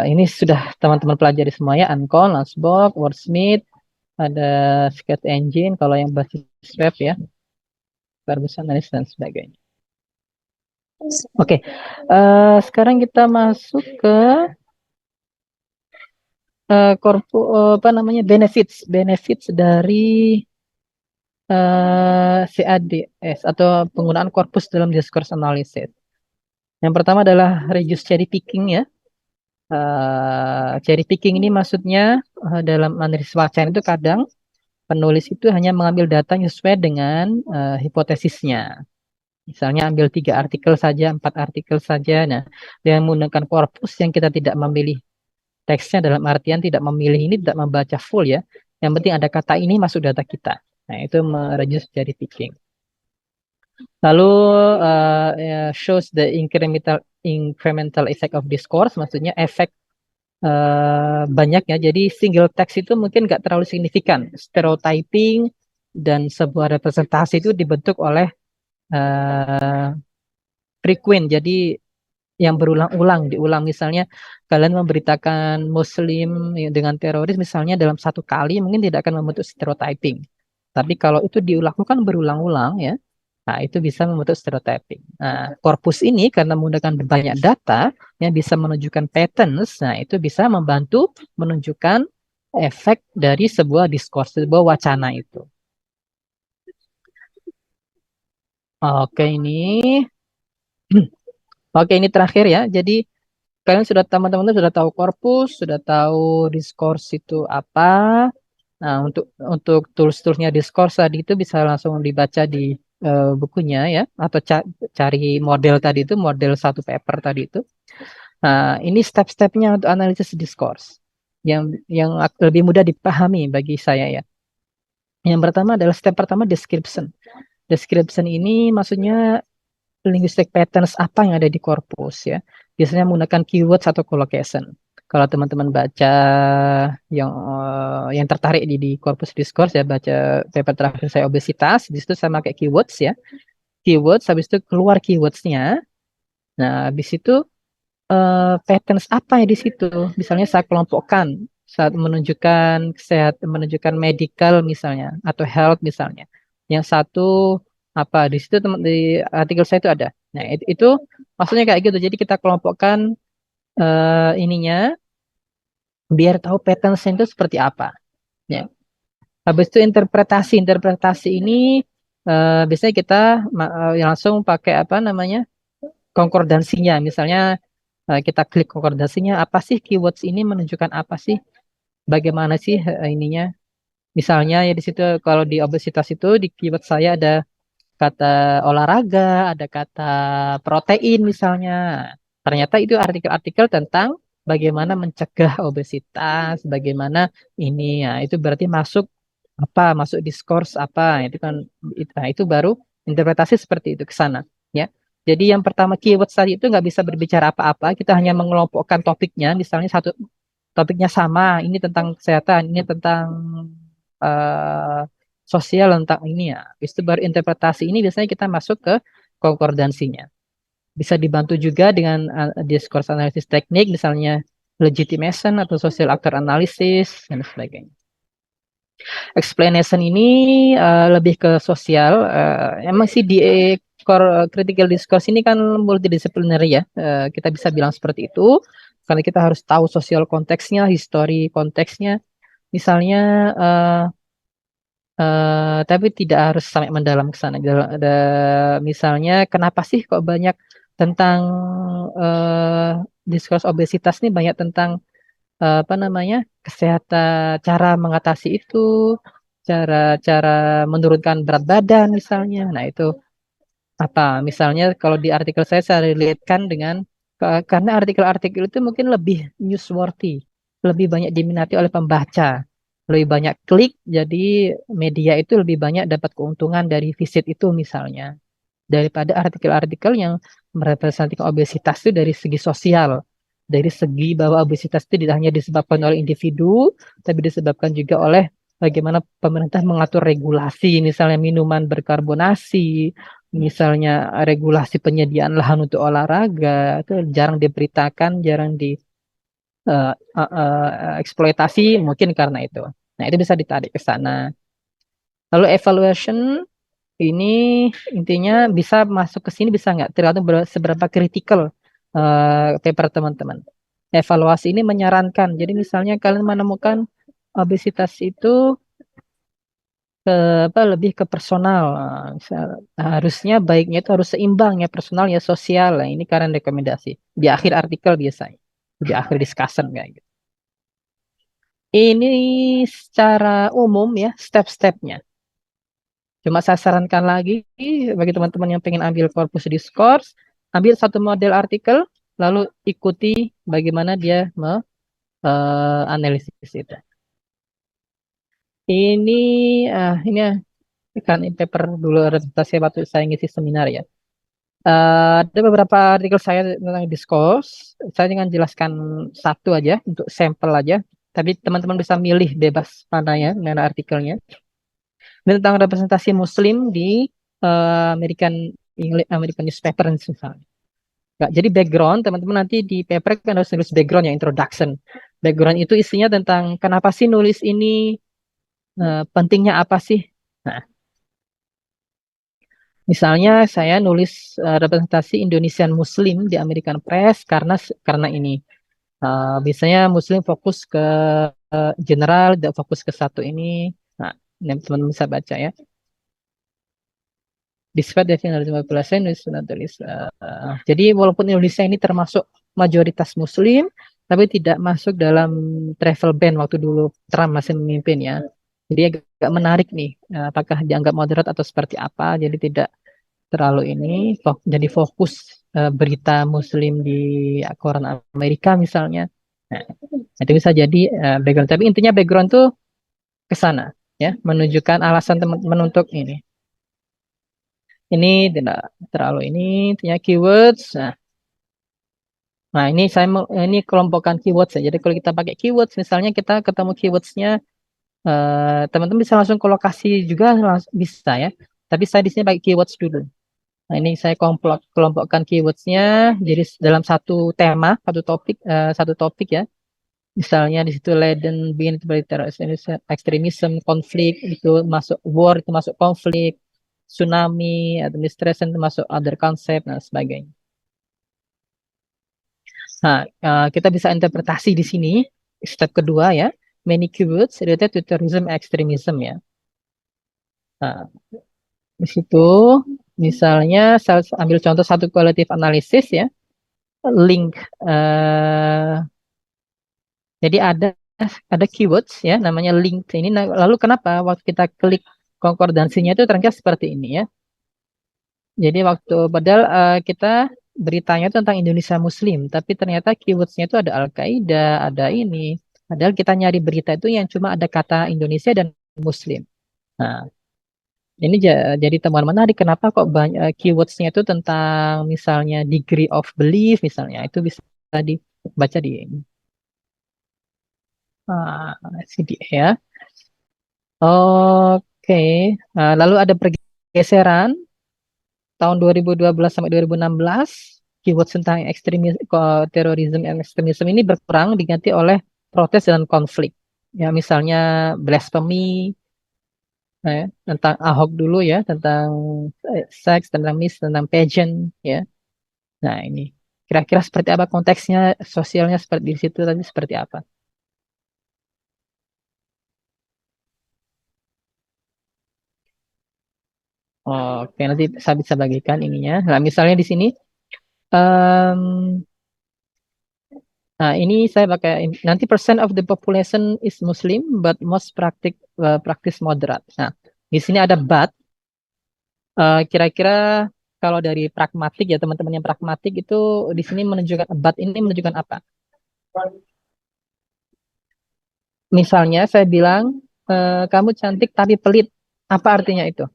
Ini sudah teman-teman pelajari semuanya, Uncon, Lansbourg, Wordsmith, ada Sketch Engine kalau yang basis web ya, Verbose Analysis dan sebagainya. Oke, sekarang kita masuk ke benefits dari CADS atau penggunaan korpus dalam discourse analysis. Yang pertama adalah reduce cherry picking ya. Cherry picking ini maksudnya dalam analisis wacana itu kadang penulis itu hanya mengambil data yang sesuai dengan hipotesisnya. Misalnya ambil 3 artikel saja, 4 artikel saja. Nah, dengan menggunakan korpus yang kita tidak memilih teksnya, dalam artian tidak memilih ini, tidak membaca full ya. Yang penting ada kata ini masuk data kita. Nah, itu mereduce cherry picking. Lalu shows the incremental effect of discourse, maksudnya efek banyaknya. Jadi single text itu mungkin nggak terlalu signifikan. Stereotyping dan sebuah representasi itu dibentuk oleh frequent. Jadi yang berulang-ulang, diulang. Misalnya kalian memberitakan Muslim dengan teroris misalnya dalam 1 kali mungkin tidak akan membentuk stereotyping. Tapi kalau itu dilakukan berulang-ulang ya, nah itu bisa membentuk stereotyping. Nah, korpus ini karena menggunakan banyak data yang bisa menunjukkan patterns, nah itu bisa membantu menunjukkan efek dari sebuah discourse, sebuah wacana itu. Oke, ini terakhir ya. Jadi kalian teman-teman sudah tahu korpus, sudah tahu discourse itu apa. Nah, untuk tools-toolsnya discourse tadi itu bisa langsung dibaca di bukunya ya, atau cari model tadi itu, model 1 paper tadi itu. Nah, ini step-stepnya untuk analisis discourse yang lebih mudah dipahami bagi saya ya. Yang pertama adalah step pertama description. Description ini maksudnya linguistic patterns apa yang ada di korpus ya. Biasanya menggunakan keywords atau collocation. Kalau teman-teman baca yang tertarik di korpus discourse ya, baca paper terakhir saya obesitas, di situ saya pakai keywords ya. Keywords, habis itu keluar keywordsnya. Nah, habis itu patterns apa ya di situ? Misalnya saya kelompokkan saat menunjukkan kesehatan, menunjukkan medical misalnya atau health misalnya. Yang satu apa di situ di artikel saya itu ada. Nah, itu maksudnya kayak gitu. Jadi kita kelompokkan ininya biar tahu pattern itu seperti apa. Ya. Habis itu interpretasi ini biasanya kita langsung pakai apa namanya konkordansinya. Misalnya kita klik konkordansinya, apa sih keywords ini menunjukkan apa sih? Bagaimana sih ininya? Misalnya ya di situ kalau di obesitas itu di keyword saya ada kata olahraga, ada kata protein misalnya. Ternyata itu artikel-artikel tentang bagaimana mencegah obesitas, bagaimana ini ya, itu berarti masuk apa, masuk diskurs apa, itu kan nah, itu baru interpretasi seperti itu ke sana ya. Jadi yang pertama keyword tadi itu nggak bisa berbicara apa-apa, kita hanya mengelompokkan topiknya, misalnya satu topiknya sama, ini tentang kesehatan, ini tentang eh, sosial, tentang ini ya. Habis itu baru interpretasi ini biasanya kita masuk ke konkordansinya. Bisa dibantu juga dengan discourse analisis teknik, misalnya legitimation atau social actor analysis dan sebagainya. Explanation ini lebih ke sosial. Emang sih di core critical discourse ini kan multidisipliner ya. Kita bisa bilang seperti itu karena kita harus tahu sosial konteksnya, histori konteksnya. Misalnya, tapi tidak harus sampai mendalam ke sana. Misalnya, kenapa sih kok banyak tentang diskurs obesitas nih, banyak tentang apa namanya, kesehatan, cara mengatasi itu, cara-cara menurunkan berat badan misalnya. Nah itu apa? Misalnya kalau di artikel saya relatekan dengan karena artikel-artikel itu mungkin lebih newsworthy, lebih banyak diminati oleh pembaca, lebih banyak klik, jadi media itu lebih banyak dapat keuntungan dari visit itu misalnya, daripada artikel-artikel yang merepresentasikan obesitas itu dari segi sosial, dari segi bahwa obesitas itu tidak hanya disebabkan oleh individu, tapi disebabkan juga oleh bagaimana pemerintah mengatur regulasi, misalnya minuman berkarbonasi, misalnya regulasi penyediaan lahan untuk olahraga, itu jarang diberitakan, jarang di eksploitasi, mungkin karena itu. Nah, itu bisa ditarik ke sana. Lalu evaluation ini intinya bisa masuk ke sini bisa nggak? Tergantung seberapa kritikal paper teman-teman. Evaluasi ini menyarankan. Jadi misalnya kalian menemukan obesitas itu apa lebih ke personal. Harusnya baiknya itu harus seimbang ya personal ya sosial. Nah, ini karena rekomendasi di akhir artikel biasanya, di akhir discussion kayak gitu. Ini secara umum ya step-stepnya. Cuma saya sarankan lagi bagi teman-teman yang pengen ambil corpus discourse, ambil satu model artikel, lalu ikuti bagaimana dia analisis itu. Ini ini kan paper dulu presentasi waktu saya ngisi seminar ya. Ada beberapa artikel saya tentang discourse. Saya dengan jelaskan satu aja untuk sampel aja. Tapi teman-teman bisa milih bebas mana ya, mana artikelnya. Ini tentang representasi Muslim di American newspaper misalnya. Nggak, jadi background teman-teman nanti di paper kan harus nulis background ya, introduction. Background itu isinya tentang kenapa sih nulis ini, pentingnya apa sih. Nah, misalnya saya nulis representasi Indonesian Muslim di American Press karena ini. Biasanya Muslim fokus ke general, tidak fokus ke satu ini. Nah, ini teman-teman bisa baca ya. Despite the nationalism population is not jadi walaupun Indonesia ini termasuk mayoritas Muslim, tapi tidak masuk dalam travel ban waktu dulu Trump masih memimpin ya. Jadi agak menarik nih, apakah dianggap moderat atau seperti apa. Jadi tidak terlalu ini, jadi fokus berita Muslim di koran Amerika misalnya. Nah, itu bisa jadi background. Tapi intinya background tuh ke sana ya, menunjukkan alasan teman-teman untuk ini. Ini tidak terlalu ini, intinya keywords. Nah, ini saya ini kelompokkan keywords ya. Jadi kalau kita pakai keywords, misalnya kita ketemu keywordsnya, teman-teman bisa langsung ke lokasi juga bisa ya. Tapi saya di sini pakai keywords dulu. Nah, ini saya kelompokkan keywordsnya jadi dalam satu tema, satu topik ya. Misalnya di situ laden, begin itu berarti ekstremisme, konflik itu masuk war, itu masuk konflik, tsunami, administration itu masuk other concept dan sebagainya. Nah, kita bisa interpretasi di sini step kedua ya, many keywords related to terrorism extremism ya. Nah, di situ misalnya saya ambil contoh satu qualitative analysis ya, link jadi ada ada keywords ya, namanya link ini. Lalu kenapa waktu kita klik konkordansinya itu ternyata seperti ini ya. Jadi waktu padahal kita beritanya itu tentang Indonesia Muslim, tapi ternyata keywordsnya itu ada Al-Qaeda, ada ini. Padahal kita nyari berita itu yang cuma ada kata Indonesia dan Muslim. Nah, ini jadi temuan menarik. Kenapa kok banyak keywordsnya itu tentang misalnya degree of belief misalnya itu bisa dibaca di ini. CDA ya. Oke. Lalu ada pergeseran tahun 2012 sampai 2016 keyword tentang ekstremis, terorisme dan ekstremisme ini berkurang diganti oleh protes dan konflik. Ya, misalnya blasphemy, tentang Ahok dulu ya, tentang seks, tentang tentang pageant ya. Nah, ini kira-kira seperti apa konteksnya, sosialnya seperti di situ tadi seperti apa? Oke, nanti saya bisa bagikan ininya. Nah, misalnya di sini, em, nah ini saya pakai nanti percent of the population is Muslim, but most practice moderate. Nah, di sini ada but. Kira-kira kalau dari pragmatik ya teman-teman yang pragmatik itu di sini menunjukkan but ini menunjukkan apa? Misalnya saya bilang kamu cantik tapi pelit. Apa artinya itu?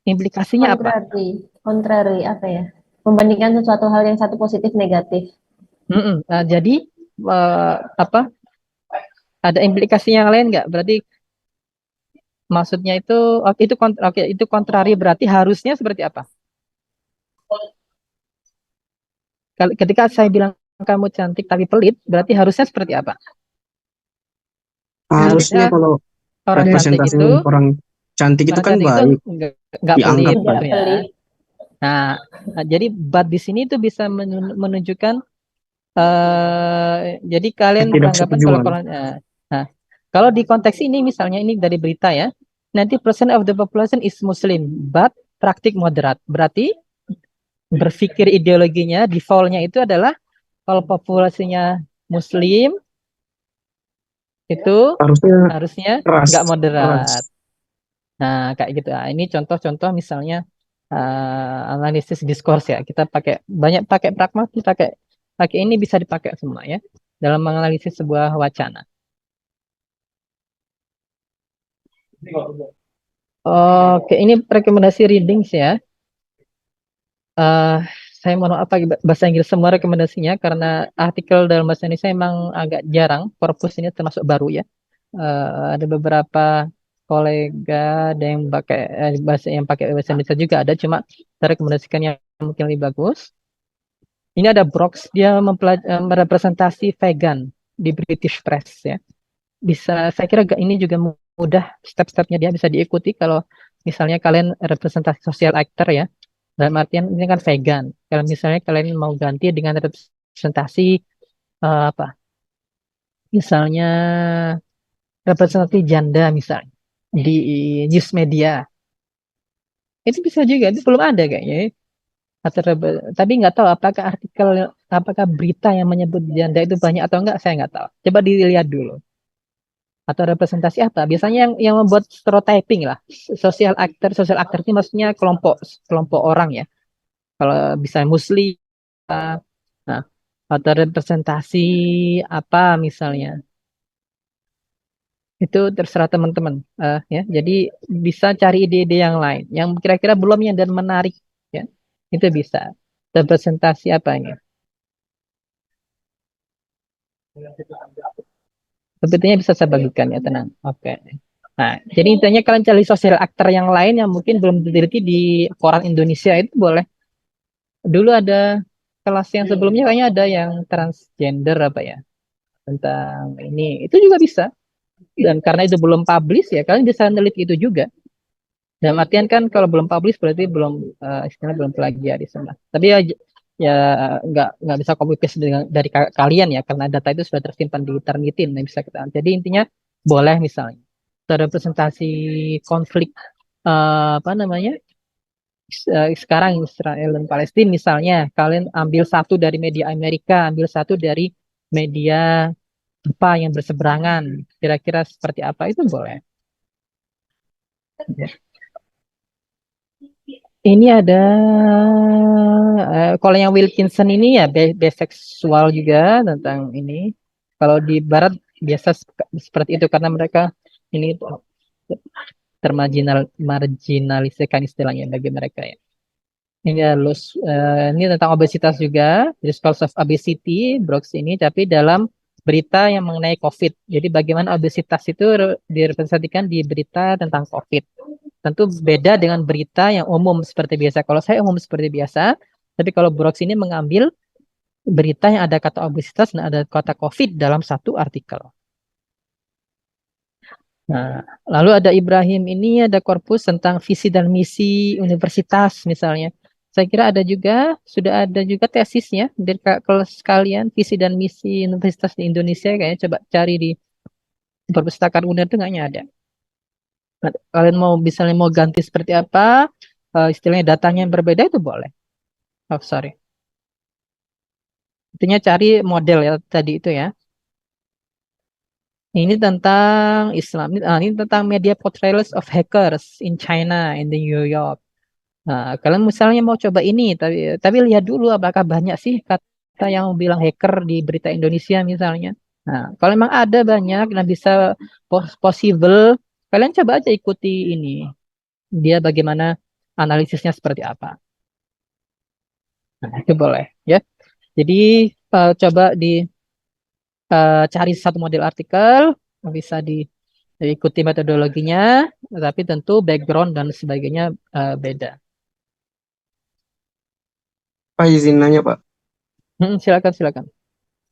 Implikasinya apa? Contrary apa ya? Membandingkan sesuatu hal yang satu positif negatif. Jadi apa? Ada implikasi yang lain nggak? Berarti maksudnya itu itu kontrari berarti harusnya seperti apa? Ketika saya bilang kamu cantik tapi pelit, berarti harusnya seperti apa? Harusnya kalau Orang cantik representasi itu orang cantik itu kan baik, nggak dianggap pelit kan. gitu ya. Nah, jadi but di sini itu bisa menunjukkan jadi kalian beranggapan kalau nah, kalau di konteks ini misalnya ini dari berita ya, 90% of the population is Muslim, but praktik moderat. Berarti berpikir ideologinya, defaultnya itu adalah kalau populasinya Muslim itu harusnya nggak moderat. Nah, kayak gitu. Nah, ini contoh-contoh misalnya analisis diskurs ya. Kita banyak pakai pragmatis, pakai ini bisa dipakai semua ya dalam menganalisis sebuah wacana. Oke, ini rekomendasi readings ya. Saya mohon maaf pakai bahasa Inggris semua rekomendasinya karena artikel dalam bahasa Indonesia emang agak jarang. Corpus ini termasuk baru ya. Ada beberapa kolega ada yang pakai bahasa Indonesia juga ada, cuma saya rekomendasikan yang mungkin lebih bagus. Ini ada Brox, dia merepresentasi vegan di British Press ya. Saya kira ini juga mudah, step-stepnya dia bisa diikuti kalau misalnya kalian representasi social actor ya. Dalam artian ini kan vegan. Kalau misalnya kalian mau ganti dengan representasi apa? Misalnya representasi janda misalnya di news media. Itu bisa juga, itu belum ada kayaknya ya. Tapi nggak tahu apakah berita yang menyebut janda itu banyak atau enggak, saya nggak tahu. Coba dilihat dulu. Atau representasi apa? Biasanya yang membuat stereotyping lah. Social actor ini maksudnya kelompok orang ya. Kalau bisa Muslim, nah, atau representasi apa misalnya. Itu terserah teman-teman. Ya. Jadi bisa cari ide-ide yang lain. Yang kira-kira belum yang dan menarik. Ya. Itu bisa. Representasi apa ini? Sebetulnya bisa saya bagikan ya, tenang. Oke. Nah, jadi intinya kalian cari sosial aktor yang lain yang mungkin belum diteliti di koran Indonesia itu boleh. Dulu ada kelas yang sebelumnya kayaknya ada yang transgender apa ya, tentang ini. Itu juga bisa. Dan karena itu belum publish ya, kalian bisa neliti itu juga. Dalam artian kan kalau belum publish berarti belum istilahnya belum plagiat di sana. Tapi ya nggak bisa copy paste dari kalian ya karena data itu sudah tersimpan di Turnitin yang bisa kita. Jadi intinya boleh misalnya representasi konflik apa namanya sekarang Israel dan Palestina misalnya kalian ambil satu dari media Amerika, ambil satu dari media apa yang berseberangan, kira-kira seperti apa itu boleh. Ya. Ini ada kalau yang Wilkinson ini ya biseksual juga tentang ini. Kalau di Barat biasa seperti itu karena mereka ini marginalisasikan istilahnya bagi mereka ya. Ini tentang obesitas juga, risk cause of obesity, Brooks ini, tapi dalam berita yang mengenai COVID. Jadi bagaimana obesitas itu direpresentasikan di berita tentang COVID. Tentu beda dengan berita yang umum seperti biasa. Kalau saya umum seperti biasa, tapi kalau Brooks ini mengambil berita yang ada kata obesitas dan ada kata COVID dalam satu artikel. Nah, lalu ada Ibrahim ini ada korpus tentang visi dan misi universitas misalnya. Saya kira sudah ada juga tesisnya dari kelas sekalian visi dan misi universitas di Indonesia kayaknya coba cari di perpustakaan UNER itu kayaknya ada. Nah, kalian misalnya mau ganti seperti apa, istilahnya datanya yang berbeda itu boleh. Oh, sorry. Intinya cari model ya tadi itu ya. Ini tentang Islam. Ini tentang media portrayals of hackers in China, in the New York. Nah, kalian misalnya mau coba ini, tapi lihat dulu apakah banyak sih kata yang bilang hacker di berita Indonesia misalnya. Nah, kalau memang ada banyak dan bisa possible, kalian coba aja ikuti ini. Dia bagaimana analisisnya seperti apa. Nah, itu boleh ya. Jadi coba cari satu model artikel, bisa diikuti metodologinya, tapi tentu background dan sebagainya beda. Pak izin nanya Pak, Silakan, silakan.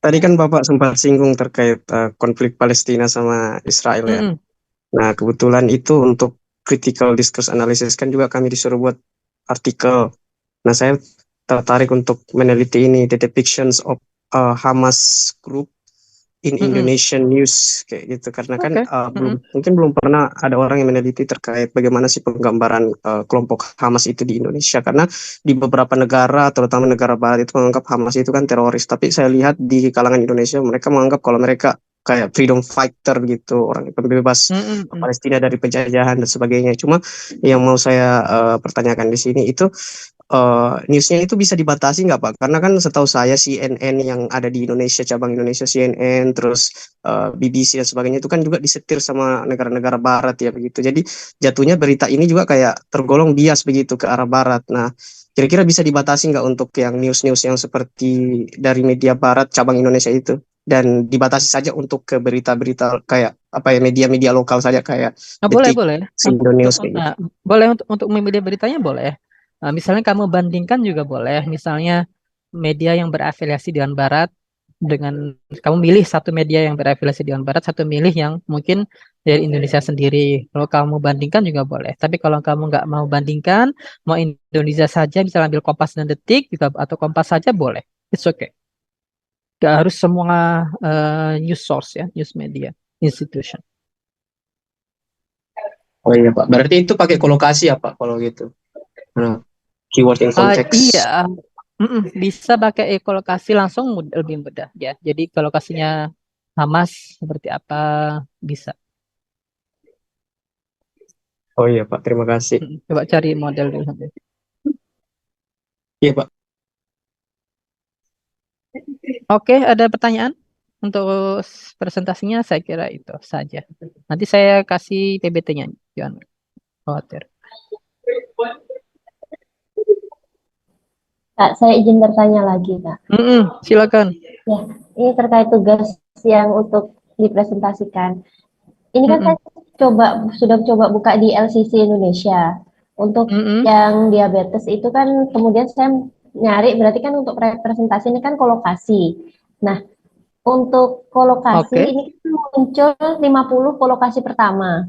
tadi kan Bapak sempat singgung terkait konflik Palestina sama Israel ya. Mm-mm. Nah, kebetulan itu untuk critical discourse analysis kan juga kami disuruh buat artikel. Nah, saya tertarik untuk meneliti ini, the depictions of Hamas group in Mm-mm. Indonesian news kayak gitu. Karena kan Oke. Mm-mm. mungkin belum pernah ada orang yang meneliti terkait bagaimana sih penggambaran kelompok Hamas itu di Indonesia. Karena di beberapa negara, terutama negara Barat itu menganggap Hamas itu kan teroris. Tapi saya lihat di kalangan Indonesia mereka menganggap kalau mereka kayak freedom fighter gitu, orang pembebas Mm-mm. Palestina dari penjajahan dan sebagainya. Cuma yang mau saya pertanyakan di sini itu newsnya itu bisa dibatasi nggak Pak? Karena kan setahu saya CNN yang ada di Indonesia, cabang Indonesia CNN, terus BBC dan sebagainya itu kan juga disetir sama negara-negara Barat ya begitu. Jadi jatuhnya berita ini juga kayak tergolong bias begitu ke arah Barat. Nah, kira-kira bisa dibatasi nggak untuk yang news-news yang seperti dari media Barat cabang Indonesia itu? Dan dibatasi saja untuk ke berita-berita kayak apa ya media-media lokal saja kayak Nah, boleh, Detik, boleh. Indo News kayak gitu. Nah, boleh untuk memilih beritanya boleh. Nah, misalnya kamu bandingkan juga boleh. Misalnya media yang berafiliasi dengan Barat dengan kamu milih satu media yang berafiliasi dengan Barat, satu milih yang mungkin dari Indonesia sendiri. Kalau kamu bandingkan juga boleh. Tapi kalau kamu nggak mau bandingkan, mau Indonesia saja, bisa ambil Kompas dan Detik juga atau Kompas saja boleh. It's okay. Nggak harus semua news source ya, news media institution. Oh iya Pak, berarti itu pakai kolokasi ya Pak kalau gitu. Nah, keyword in context. Iya, bisa pakai ekolokasi langsung lebih mudah ya. Jadi kolokasinya Hamas seperti apa bisa. Oh iya Pak, terima kasih. Coba cari model dulu. Iya Pak. Oke, ada pertanyaan untuk presentasinya? Saya kira itu saja. Nanti saya kasih PBT-nya, jangan khawatir. Kak, saya izin bertanya lagi, Kak. Silakan. Ya, ini terkait tugas yang untuk dipresentasikan. Ini kan saya sudah coba buka di LCC Indonesia. Untuk yang diabetes itu kan kemudian saya nyari berarti kan untuk representasi ini kan kolokasi. Nah, untuk kolokasi Oke. ini kan muncul 50 kolokasi pertama.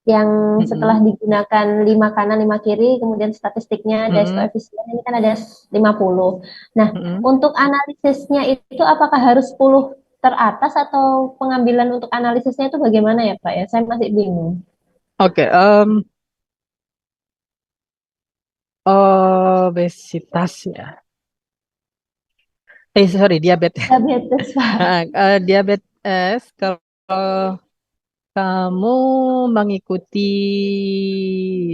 Yang setelah digunakan 5 kanan 5 kiri, kemudian statistiknya Dice koefisien ini kan ada 50. Nah, untuk analisisnya itu apakah harus 10 teratas atau pengambilan untuk analisisnya itu bagaimana ya Pak ya? Saya masih bingung. Oke, obesitas ya. Sorry, diabetes. Diabetes, Pak. Diabetes kalau kamu mengikuti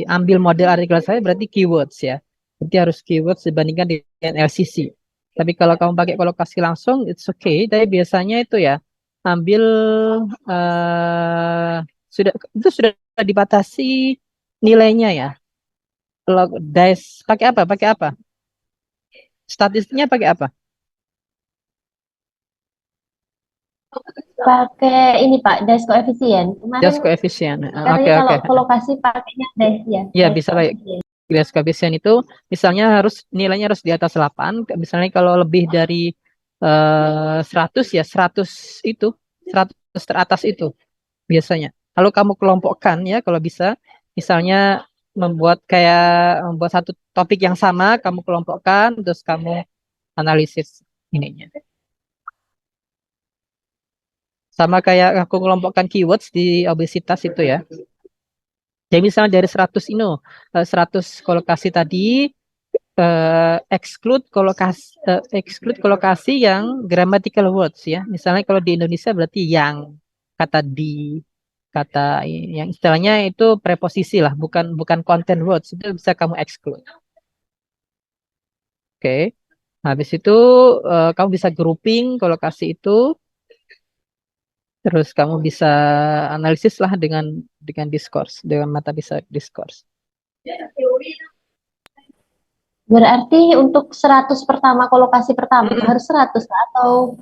ambil model artikel saya berarti keywords ya. Berarti harus keywords dibandingkan dengan LCC. Tapi kalau kamu pakai kolokasi langsung, it's okay. Tapi biasanya itu ya ambil eh sudah itu sudah dibatasi nilainya ya. Log dice pakai apa? Pakai apa? Statistiknya pakai apa? Pakai ini Pak, dice koefisien. Kemarin Just koefisien. Oke, katanya kalau oke. kolokasi pakainya dice ya, Ya, dice bisa pakai koefisien. Gradasi koefisien itu misalnya nilainya harus di atas 8. Misalnya kalau lebih dari 100 ya 100 itu 100 teratas itu biasanya. Kalau kamu kelompokkan ya kalau bisa misalnya membuat satu topik yang sama kamu kelompokkan terus kamu analisis ininya. Sama kayak aku kelompokkan keywords di obesitas itu ya. Jadi misalnya dari 100 ini 100 kolokasi tadi exclude kolokasi yang grammatical words ya. Misalnya kalau di Indonesia berarti yang, kata di, kata yang istilahnya itu preposisi lah, bukan bukan content words, itu bisa kamu exclude. Oke. Habis itu kamu bisa grouping kolokasi itu, terus kamu bisa analisis lah dengan discourse, dengan mata bisa discourse. Berarti untuk 100 pertama, kolokasi pertama Mm-mm. harus 100 Pak, atau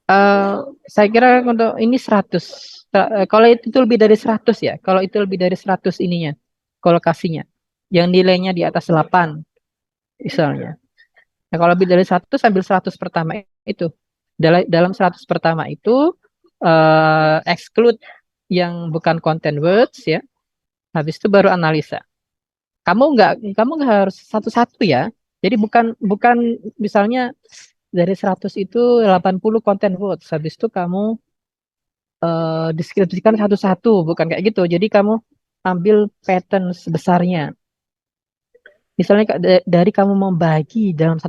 Eh, saya kira untuk ini 100. Kalau itu lebih dari 100 ya. Kalau itu lebih dari 100 ininya, kolokasinya. Yang nilainya di atas 8 misalnya. Nah, kalau lebih dari 100 ambil 100 pertama itu. Dalam 100 pertama itu exclude yang bukan content words ya. Habis itu baru analisa. Kamu nggak harus satu-satu ya. Jadi bukan bukan misalnya dari 100 itu 80 content words. Habis itu kamu deskripsikan satu-satu, bukan kayak gitu. Jadi kamu ambil pattern sebesarnya. Misalnya dari kamu membagi dalam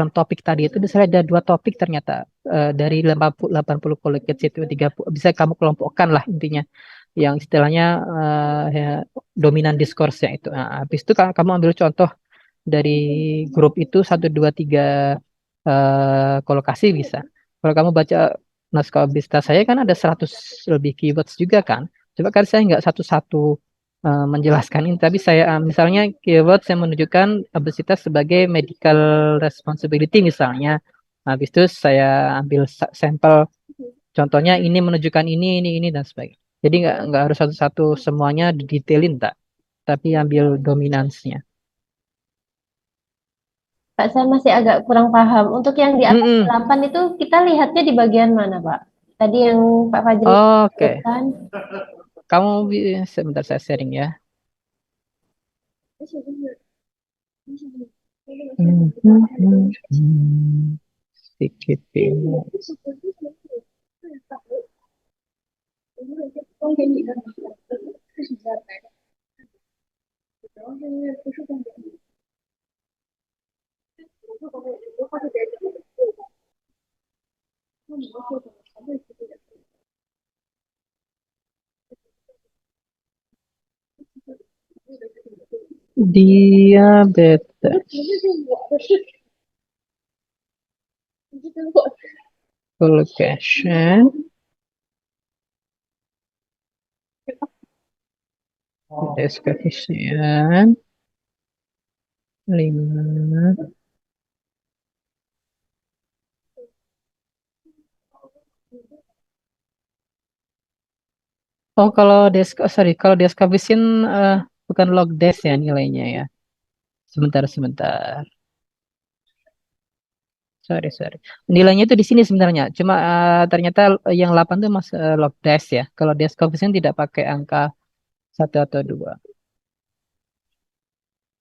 topik tadi itu misalnya ada dua topik ternyata dari 80 college itu 30 bisa kamu kelompokkan lah intinya yang istilahnya ya, dominan discourse-nya itu. Nah, habis itu kamu ambil contoh dari grup itu satu dua tiga kolokasi bisa. Kalau kamu baca naskah Bista saya kan ada 100 lebih keywords juga kan. Coba kan saya nggak satu-satu menjelaskan ini, tapi saya misalnya keyword yang menunjukkan obesitas sebagai medical responsibility misalnya. Habis itu saya ambil sampel contohnya ini menunjukkan ini dan sebagainya. Jadi nggak harus satu-satu semuanya didetailin tak, tapi ambil dominansinya. Pak, saya masih agak kurang paham. Untuk yang di atas Mm-mm. 8 itu kita lihatnya di bagian mana, Pak? Tadi yang Pak Fajri Oke. sebutkan. Sebentar saya sharing ya. CKP. Diabetes. Collocation. Description. 5. Oh, kalau description bukan log des ya nilainya ya. Sebentar. Sorry. Nilainya itu di sini sebenarnya. Cuma ternyata yang 8 itu mas log des ya. Kalau description tidak pakai angka 1 atau 2.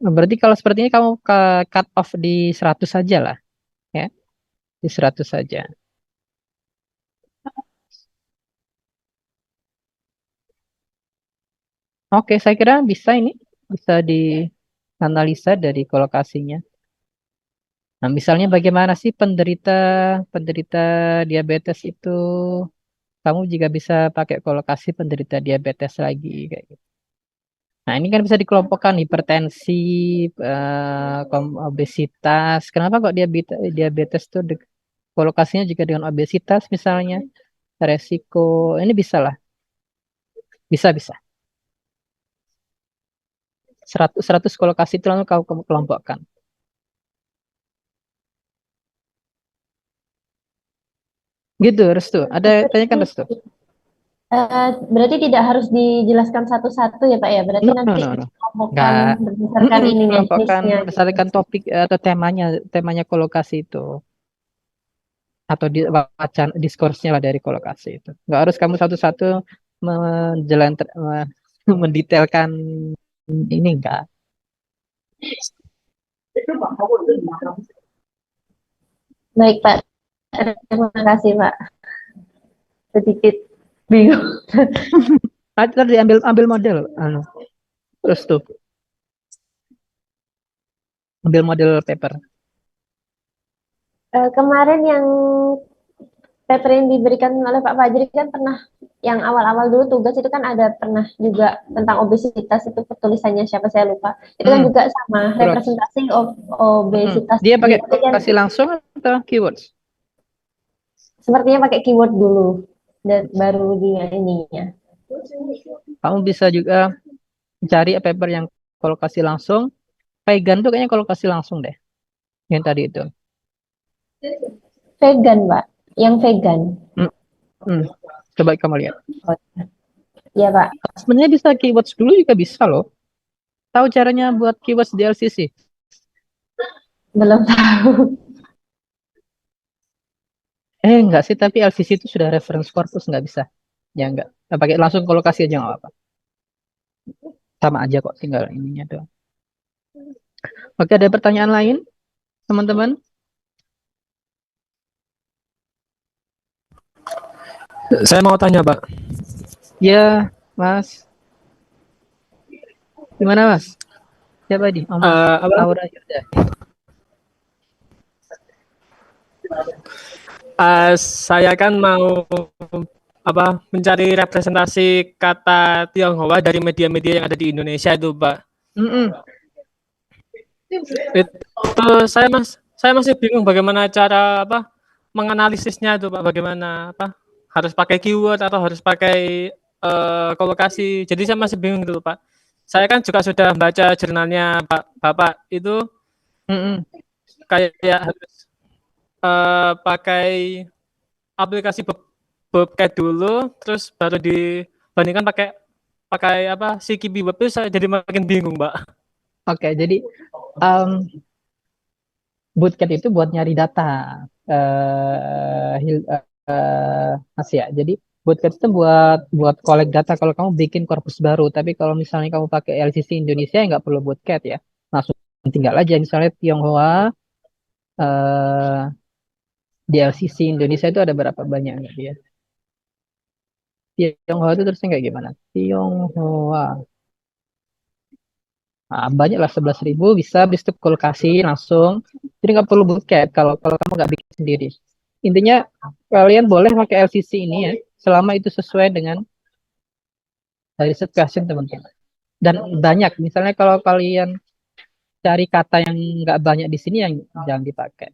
Berarti kalau seperti ini kamu cut off di 100 saja lah, ya. Di 100 saja. Oke, saya kira bisa ini. Bisa dianalisa dari kolokasinya. Nah, misalnya bagaimana sih penderita penderita diabetes itu, kamu juga bisa pakai kolokasi penderita diabetes lagi kayak gitu. Nah, ini kan bisa dikelompokkan hipertensi, obesitas. Kenapa kok diabetes tuh kolokasinya juga dengan obesitas misalnya, resiko ini bisa lah, bisa 100 kolokasi itu lalu kamu kelompokkan. Gitu, Restu. Ada tanyakan Restu. Berarti tidak harus dijelaskan satu-satu ya Pak ya. Berarti No, no, nanti no, no. dikelompokkan Nggak. berdasarkan ininya Kelompokkan jenisnya gitu. berdasarkan topik atau temanya kolokasi itu. Atau di wacana diskursnya lah dari kolokasi itu. Nggak harus kamu satu-satu menjelan mendetailkan ini enggak. Baik Pak, terima kasih Pak. Sedikit bingung. Tadi ambil model, terus tuh ambil model paper. Kemarin yang paper yang diberikan oleh Pak Fajri kan pernah yang awal-awal dulu tugas itu kan ada pernah juga tentang obesitas itu tulisannya siapa saya lupa. Itu kan juga sama Terus, representasi obesitas dia pakai tapi kan kolokasi langsung atau keywords? sepertinya pakai keyword dulu dan baru dia ininya. Kamu bisa juga cari paper yang kolokasi langsung. Vegan tuh kayaknya kolokasi langsung deh. Yang tadi itu. Vegan, Pak. Yang vegan. Hmm, hmm. Coba kamu lihat. Ya, Pak. Sebenarnya bisa keywords dulu juga bisa loh. Tahu caranya buat keywords di LCC? Belum tahu. Enggak sih, tapi LCC itu sudah reference corpus, nggak bisa. Ya enggak. Nah, pakai langsung kolokasi aja nggak apa-apa. Sama aja kok, tinggal ininya doang. Oke, ada pertanyaan lain, teman-teman? Saya mau tanya, Pak. Ya, Mas. Gimana, Mas? Siapa di? Oh, Mas. Apa? Aura Yurda. Saya kan mau mencari representasi kata Tionghoa dari media-media yang ada di Indonesia itu, Pak. Itu saya masih bingung bagaimana cara menganalisisnya itu, Pak. Bagaimana harus pakai keyword atau harus pakai kolokasi. Jadi saya masih bingung gitu, Pak. Saya kan juga sudah baca jurnalnya Bapak itu kayak harus pakai aplikasi Bobcat dulu, terus baru dibandingkan pakai si Kipi Web itu saya jadi makin bingung, Mbak. Oke, jadi Bootcat itu buat nyari data, Mas ya. Jadi Bootcat itu buat collect data kalau kamu bikin korpus baru. Tapi kalau misalnya kamu pakai LCC Indonesia, ya nggak perlu Bootcat ya. Langsung tinggal aja misalnya Tionghoa eh, di LCC Indonesia itu ada berapa banyak nggak dia? Tionghoa itu terusnya kayak gimana? Tionghoa. Nah, banyak lah 11.000 bisa habis itu kolokasi langsung. Jadi nggak perlu bootcamp kalau kalau kamu nggak bikin sendiri. Intinya kalian boleh pakai LCC ini ya, selama itu sesuai dengan riset question teman-teman. Dan banyak, misalnya kalau kalian cari kata yang nggak banyak di sini yang jangan dipakai.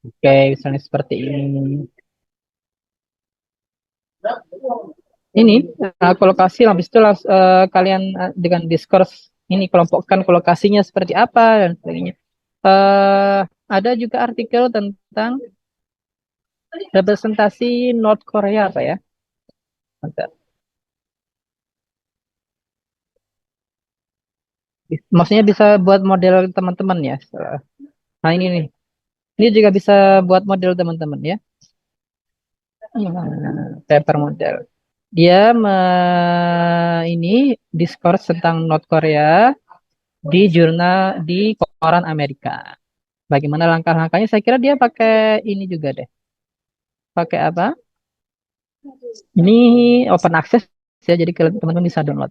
Oke, misalnya seperti ini. Ini kolokasi habis itu kalian dengan discourse ini kelompokkan kolokasinya seperti apa dan sebagainya. Ada juga artikel tentang representasi North Korea apa ya? Bentar. Maksudnya bisa buat model teman-teman ya. Nah ini nih, ini juga bisa buat model teman-teman ya. Paper model. Dia ini discourse tentang North Korea di jurnal di koran Amerika. Bagaimana langkah-langkahnya? Saya kira dia pakai ini juga deh. Pakai apa? Ini open access ya, jadi teman-teman bisa download.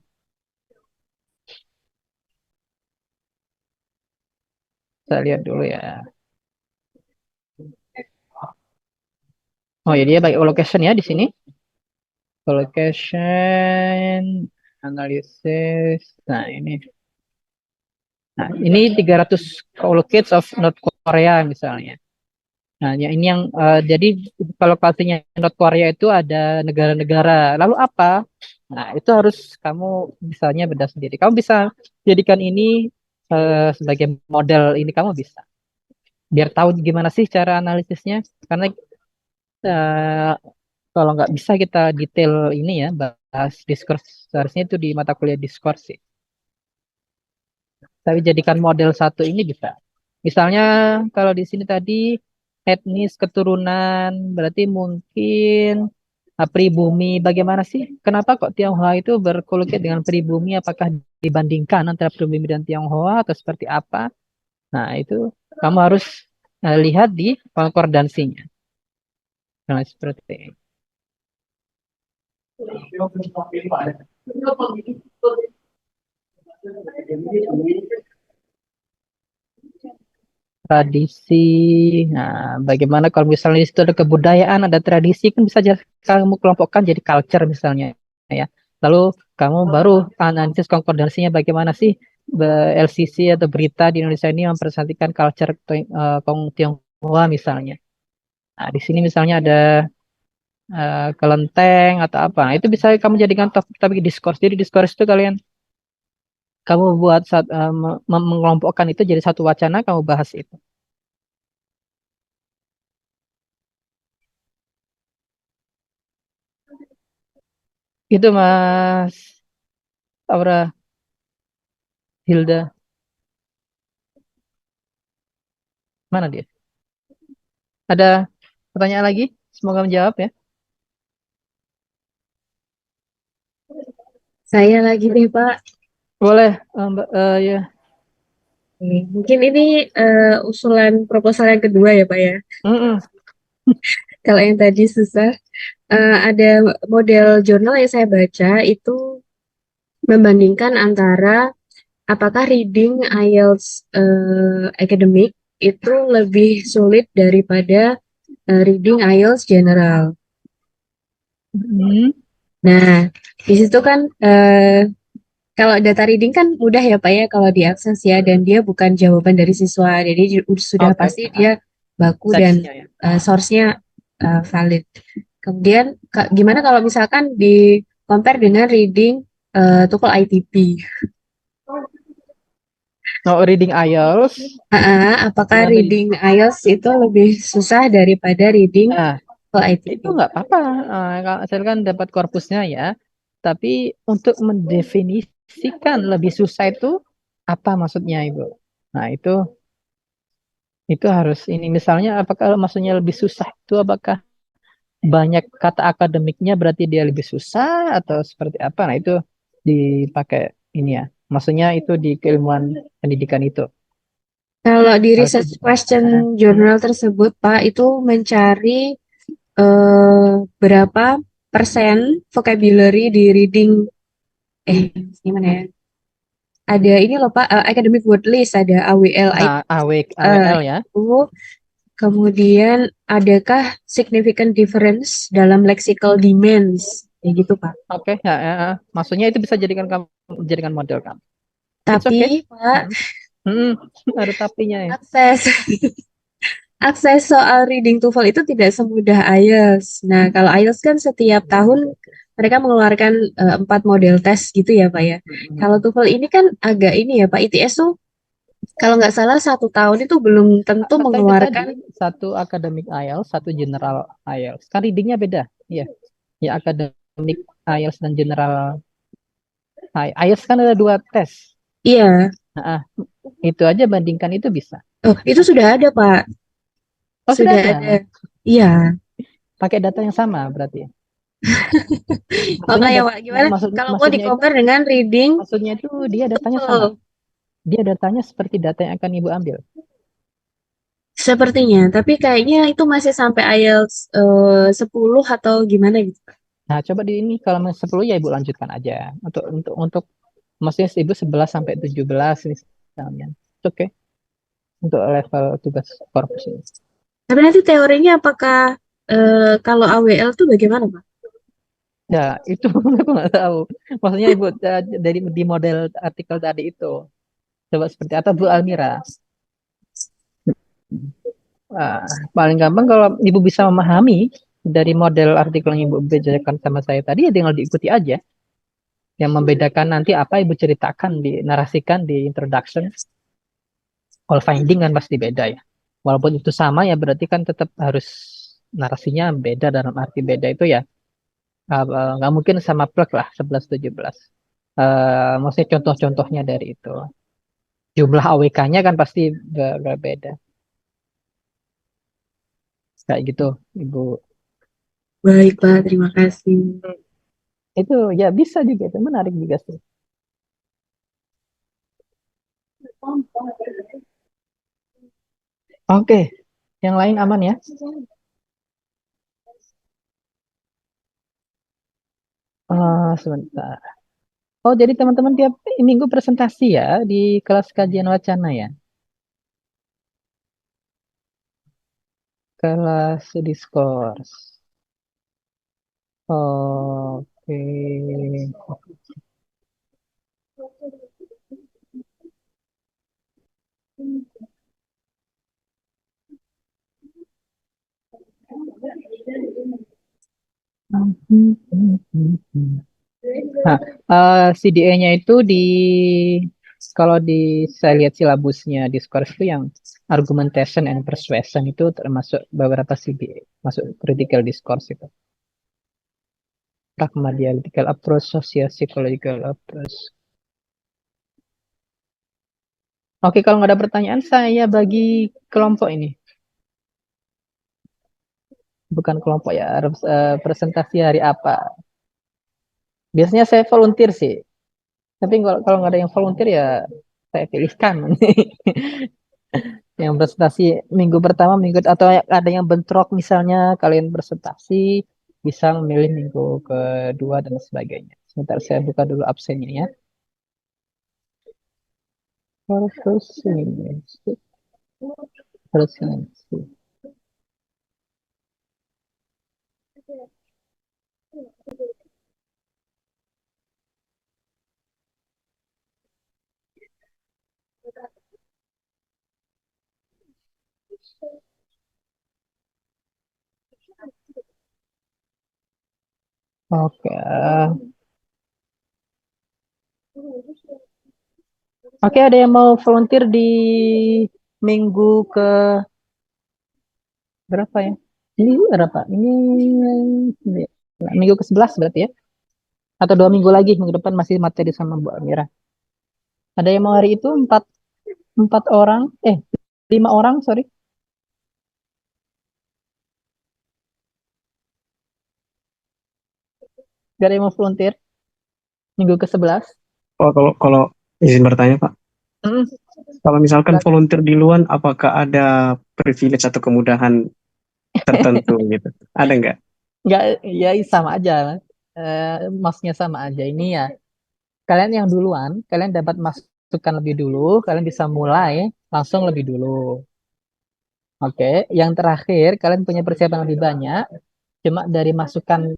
Saya lihat dulu ya. Oh ya dia baik location ya di sini. Location analysis. Nah ini. Nah ini 300 collocates of North Korea misalnya. Nah ini yang jadi kalau pastinya North Korea itu ada negara-negara. Lalu apa? Nah itu harus kamu misalnya beda sendiri. Kamu bisa jadikan ini sebagai model ini kamu bisa. Biar tahu gimana sih cara analisisnya. Karena eh, kalau nggak bisa kita detail ini ya bahas diskurs seharusnya itu di mata kuliah diskurs sih. Tapi jadikan model satu ini bisa. Misalnya kalau di sini tadi etnis keturunan berarti mungkin pribumi bagaimana sih? Kenapa kok Tionghoa itu berkolokat dengan pribumi? Apakah dibandingkan antara pribumi dan Tionghoa atau seperti apa? Nah itu kamu harus lihat di konkordansinya. Nah seperti ini. Tradisi. Nah, bagaimana kalau misalnya di situ ada kebudayaan, ada tradisi, kan bisa kamu kelompokkan jadi culture misalnya, ya. Lalu kamu baru analisis konkordansinya bagaimana sih LCC atau berita di Indonesia ini mempresentasikan culture Tionghoa misalnya. Nah, di sini misalnya ada kelenteng atau apa. Nah, itu bisa kamu jadikan topik diskurs. Jadi diskurs itu kamu buat mengelompokkan itu jadi satu wacana, kamu bahas itu. Itu Mas Aura Hilda. Mana dia? Ada pertanyaan lagi? Semoga menjawab ya. Saya lagi nih, Pak. Boleh, Mbak. Ya. Mungkin ini usulan proposal yang kedua ya, Pak ya. Mm-mm. Kalau yang tadi susah, ada model jurnal yang saya baca itu membandingkan antara apakah reading IELTS academic itu lebih sulit daripada reading IELTS general. Mm. Nah, di situ kan kalau data reading kan mudah ya Pak ya kalau diakses ya, dan dia bukan jawaban dari siswa, jadi sudah Oke. pasti dia baku dan Teksnya ya. source-nya valid. Kemudian gimana kalau misalkan di compare dengan reading TOEFL ITP? No reading IELTS. Apakah Dengan reading IELTS itu lebih susah daripada reading Nah, TOEFL ITP? itu nggak apa-apa. Kalau asalkan dapat korpusnya ya. Tapi untuk mendefinisikan lebih susah itu apa maksudnya Ibu? Nah, itu harus ini misalnya apakah maksudnya lebih susah itu apakah banyak kata akademiknya berarti dia lebih susah atau seperti apa? Nah, itu dipakai ini ya. Maksudnya itu di keilmuan pendidikan itu. Kalau di Harus research question journal tersebut, Pak, itu mencari berapa persen vocabulary di reading, gimana ya? Ada ini loh Pak, academic word list, ada AWL, AWL ya. itu. Kemudian adakah significant difference dalam lexical demands, kayak gitu Pak. Oke, ya, ya. Maksudnya itu bisa jadikan model kamu. It's Tapi okay. Pak, Ada tapinya ya. akses soal reading TOEFL itu tidak semudah IELTS. Nah, kalau IELTS kan setiap tahun mereka mengeluarkan 4 model tes gitu ya Pak ya. Kalau TOEFL ini kan agak ini ya Pak, ITS tuh kalau nggak salah 1 tahun itu belum tentu Kata mengeluarkan. tadi, satu akademik IELTS, satu general IELTS. Kan readingnya beda. Iya. Ya akademik IELTS dan general IELTS kan ada 2 tes. Iya. Nah, itu aja bandingkan itu bisa. Oh, itu sudah ada Pak. Oh, sudah ada. Iya. Pakai data yang sama berarti. Makanya Pak, gimana kalau mau di-compare dengan reading? Maksudnya itu dia datanya sama. Dia datanya seperti data yang akan Ibu ambil. Sepertinya, tapi kayaknya itu masih sampai IELTS 10 atau gimana gitu Pak. Nah, coba di ini kalau 10 ya Ibu lanjutkan aja. Untuk maksudnya Ibu 11 sampai 17 misalnya. Oke. untuk level tugas korpus ini. Tapi nanti teorinya apakah kalau AWL tuh bagaimana, Pak? Ya, itu aku nggak tahu. Maksudnya Ibu dari di model artikel tadi itu. Coba seperti atau Bu Almira. Ah, paling gampang kalau Ibu bisa memahami dari model artikel yang Ibu bacakan sama saya tadi, ya tinggal diikuti aja. Yang membedakan nanti apa Ibu ceritakan, dinarasikan di introduction, all finding kan pasti beda ya. Walaupun itu sama ya berarti kan tetap harus narasinya beda, dalam arti beda itu ya nggak mungkin sama plug lah 11-17. Maksudnya contoh-contohnya dari itu. Jumlah AWK-nya kan pasti berbeda. Kayak gitu, Ibu. Baik, Pak. Terima kasih. Itu ya bisa juga, itu menarik juga sih. Oke, yang lain aman ya? Sebentar. Oh, jadi teman-teman tiap minggu presentasi ya di kelas kajian wacana ya? Kelas diskurs. Oke. Nah, CDA-nya itu kalau saya lihat silabusnya diskurs itu yang argumentation and persuasion itu termasuk beberapa CDA, masuk critical discourse itu. Pragma dialectical approach, socio-psychological approach. Oke, kalau nggak ada pertanyaan, saya bagi kelompok ini. Bukan kelompok ya, harus presentasi hari apa. Biasanya saya volunteer sih. Tapi kalau nggak ada yang volunteer ya saya pilihkan. Yang presentasi minggu pertama, minggu atau ada yang bentrok misalnya kalian presentasi bisa memilih minggu kedua dan sebagainya. Sebentar saya buka dulu absennya ya. Terus oke. Oke, ada yang mau volunteer di minggu ke berapa ya? Ini berapa? Ini minggu ke-11 berarti ya? Atau 2 minggu lagi, minggu depan masih materi sama Bu Amira. Ada yang mau hari itu empat orang, 5 orang, sorry. Gak ada yang mau volunteer minggu ke-11. Oh, kalau izin bertanya, Pak. Hmm, Kalau misalkan volunteer di luar, apakah ada privilege atau kemudahan tertentu gitu? Ada nggak? nggak, ya sama aja. Maksudnya sama aja. Ini ya, kalian yang duluan, kalian dapat masukan lebih dulu, kalian bisa mulai langsung lebih dulu. Oke, yang terakhir, kalian punya persiapan lebih banyak, cuma dari masukan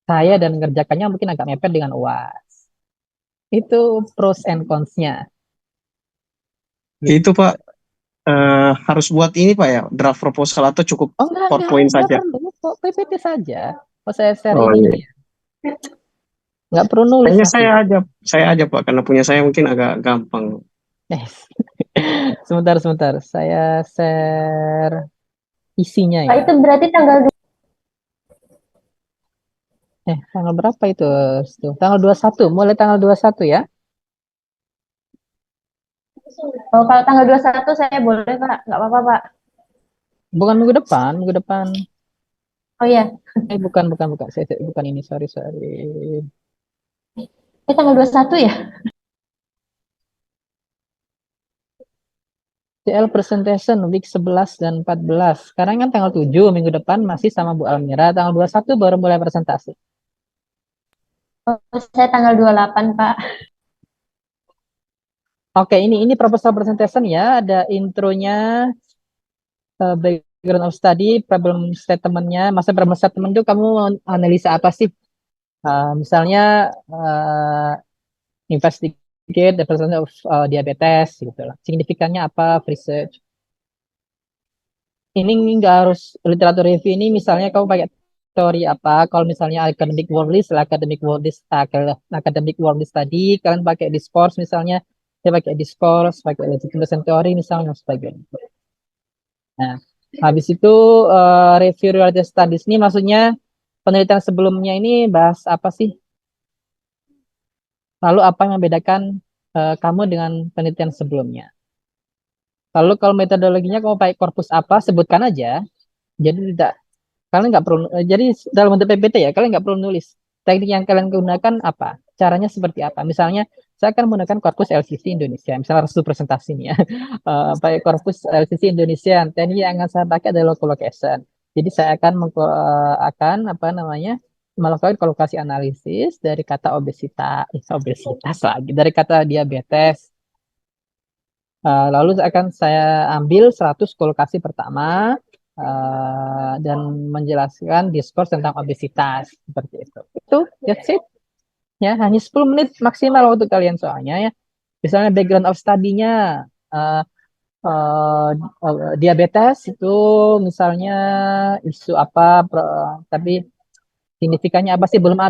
saya dan ngerjakannya mungkin agak mepet dengan UAS. Itu pros and cons-nya. Itu Pak harus buat ini Pak ya, draft proposal atau cukup Oh enggak, PowerPoint enggak saja? perlu, kok PPT saja. Oh saya share Oh ininya iya. ya. Nggak perlu nulis Kayaknya nanti. saya aja Pak, karena punya saya mungkin agak gampang. Yes. Sebentar. Saya share isinya Pak, ya. itu berarti tanggal Tanggal berapa itu? Tuh, tanggal 21, mulai tanggal 21 ya. Oh, kalau tanggal 21 saya boleh, Pak. Nggak apa-apa, Pak. Bukan minggu depan, minggu depan. Oh iya, Bukan. Saya bukan ini, sorry. tanggal 21 ya? CL presentation week 11 dan 14. Sekarang kan tanggal 7, minggu depan masih sama Bu Almira. Tanggal 21 baru mulai presentasi. Oh, saya tanggal 28, Pak. Oke, ini proposal presentation ya, ada intronya, background of study, problem statement-nya. Masa problem statement itu kamu analisa apa sih? Misalnya investigate the presence of diabetes gitu lah. Signifikannya apa? Research. Ini nggak harus literatur review, ini misalnya kamu pakai teori apa. Kalau misalnya academic word list, academic word list tadi kalian pakai discourse misalnya, saya pakai discourse, pakai legitimation theory misalnya sebagainya. Nah, habis itu review related studies ini maksudnya penelitian sebelumnya ini bahas apa sih? Lalu apa yang membedakan kamu dengan penelitian sebelumnya? Lalu kalau metodologinya kamu pakai korpus apa? Sebutkan aja. Jadi tidak kalian nggak perlu. Jadi dalam bentuk PPT ya, kalian nggak perlu nulis. Teknik yang kalian gunakan apa? Caranya seperti apa? Misalnya saya akan menggunakan korpus LCC Indonesia. Misalnya restu presentasi ini ya. Pakai korpus LCC Indonesia. Teknik yang akan saya pakai adalah collocation. Jadi saya akan apa namanya melakukan kolokasi analisis dari kata obesitas lagi, dari kata diabetes. Lalu akan saya ambil 100 kolokasi pertama dan menjelaskan diskurs tentang obesitas seperti itu. Itu that's it. Ya, hanya 10 menit maksimal untuk kalian soalnya ya. Misalnya background of study-nya uh, diabetes itu misalnya isu apa tapi signifikannya apa sih, belum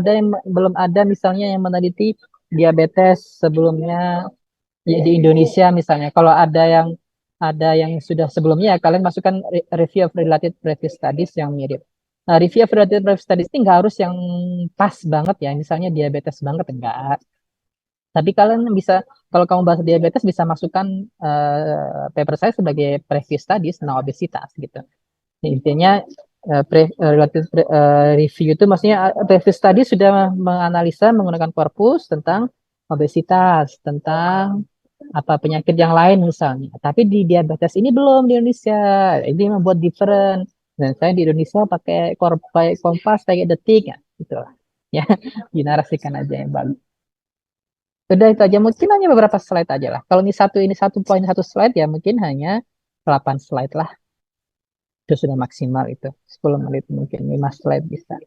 ada misalnya yang meneliti diabetes sebelumnya ya, di Indonesia misalnya. Kalau ada yang sudah sebelumnya ya kalian masukkan review of related previous studies yang mirip. Nah, review of related previous studies ini nggak harus yang pas banget ya, misalnya diabetes banget enggak. Tapi kalian bisa, kalau kamu bahas diabetes bisa masukkan paper saya sebagai previous studies tentang obesitas gitu. Intinya review itu maksudnya previous study sudah menganalisa menggunakan korpus tentang obesitas, tentang apa penyakit yang lain misalnya. Tapi di diabetes ini belum di Indonesia. Ini membuat different. Dan saya di Indonesia pakai kompas, pakai detik ya, gitulah. Ya, dinarasikan aja yang bagus. Udah itu aja, mungkin hanya beberapa slide aja lah. Kalau ini satu poin satu slide ya mungkin hanya 8 slide lah. Itu sudah maksimal itu. 10 menit mungkin 5 slide bisa.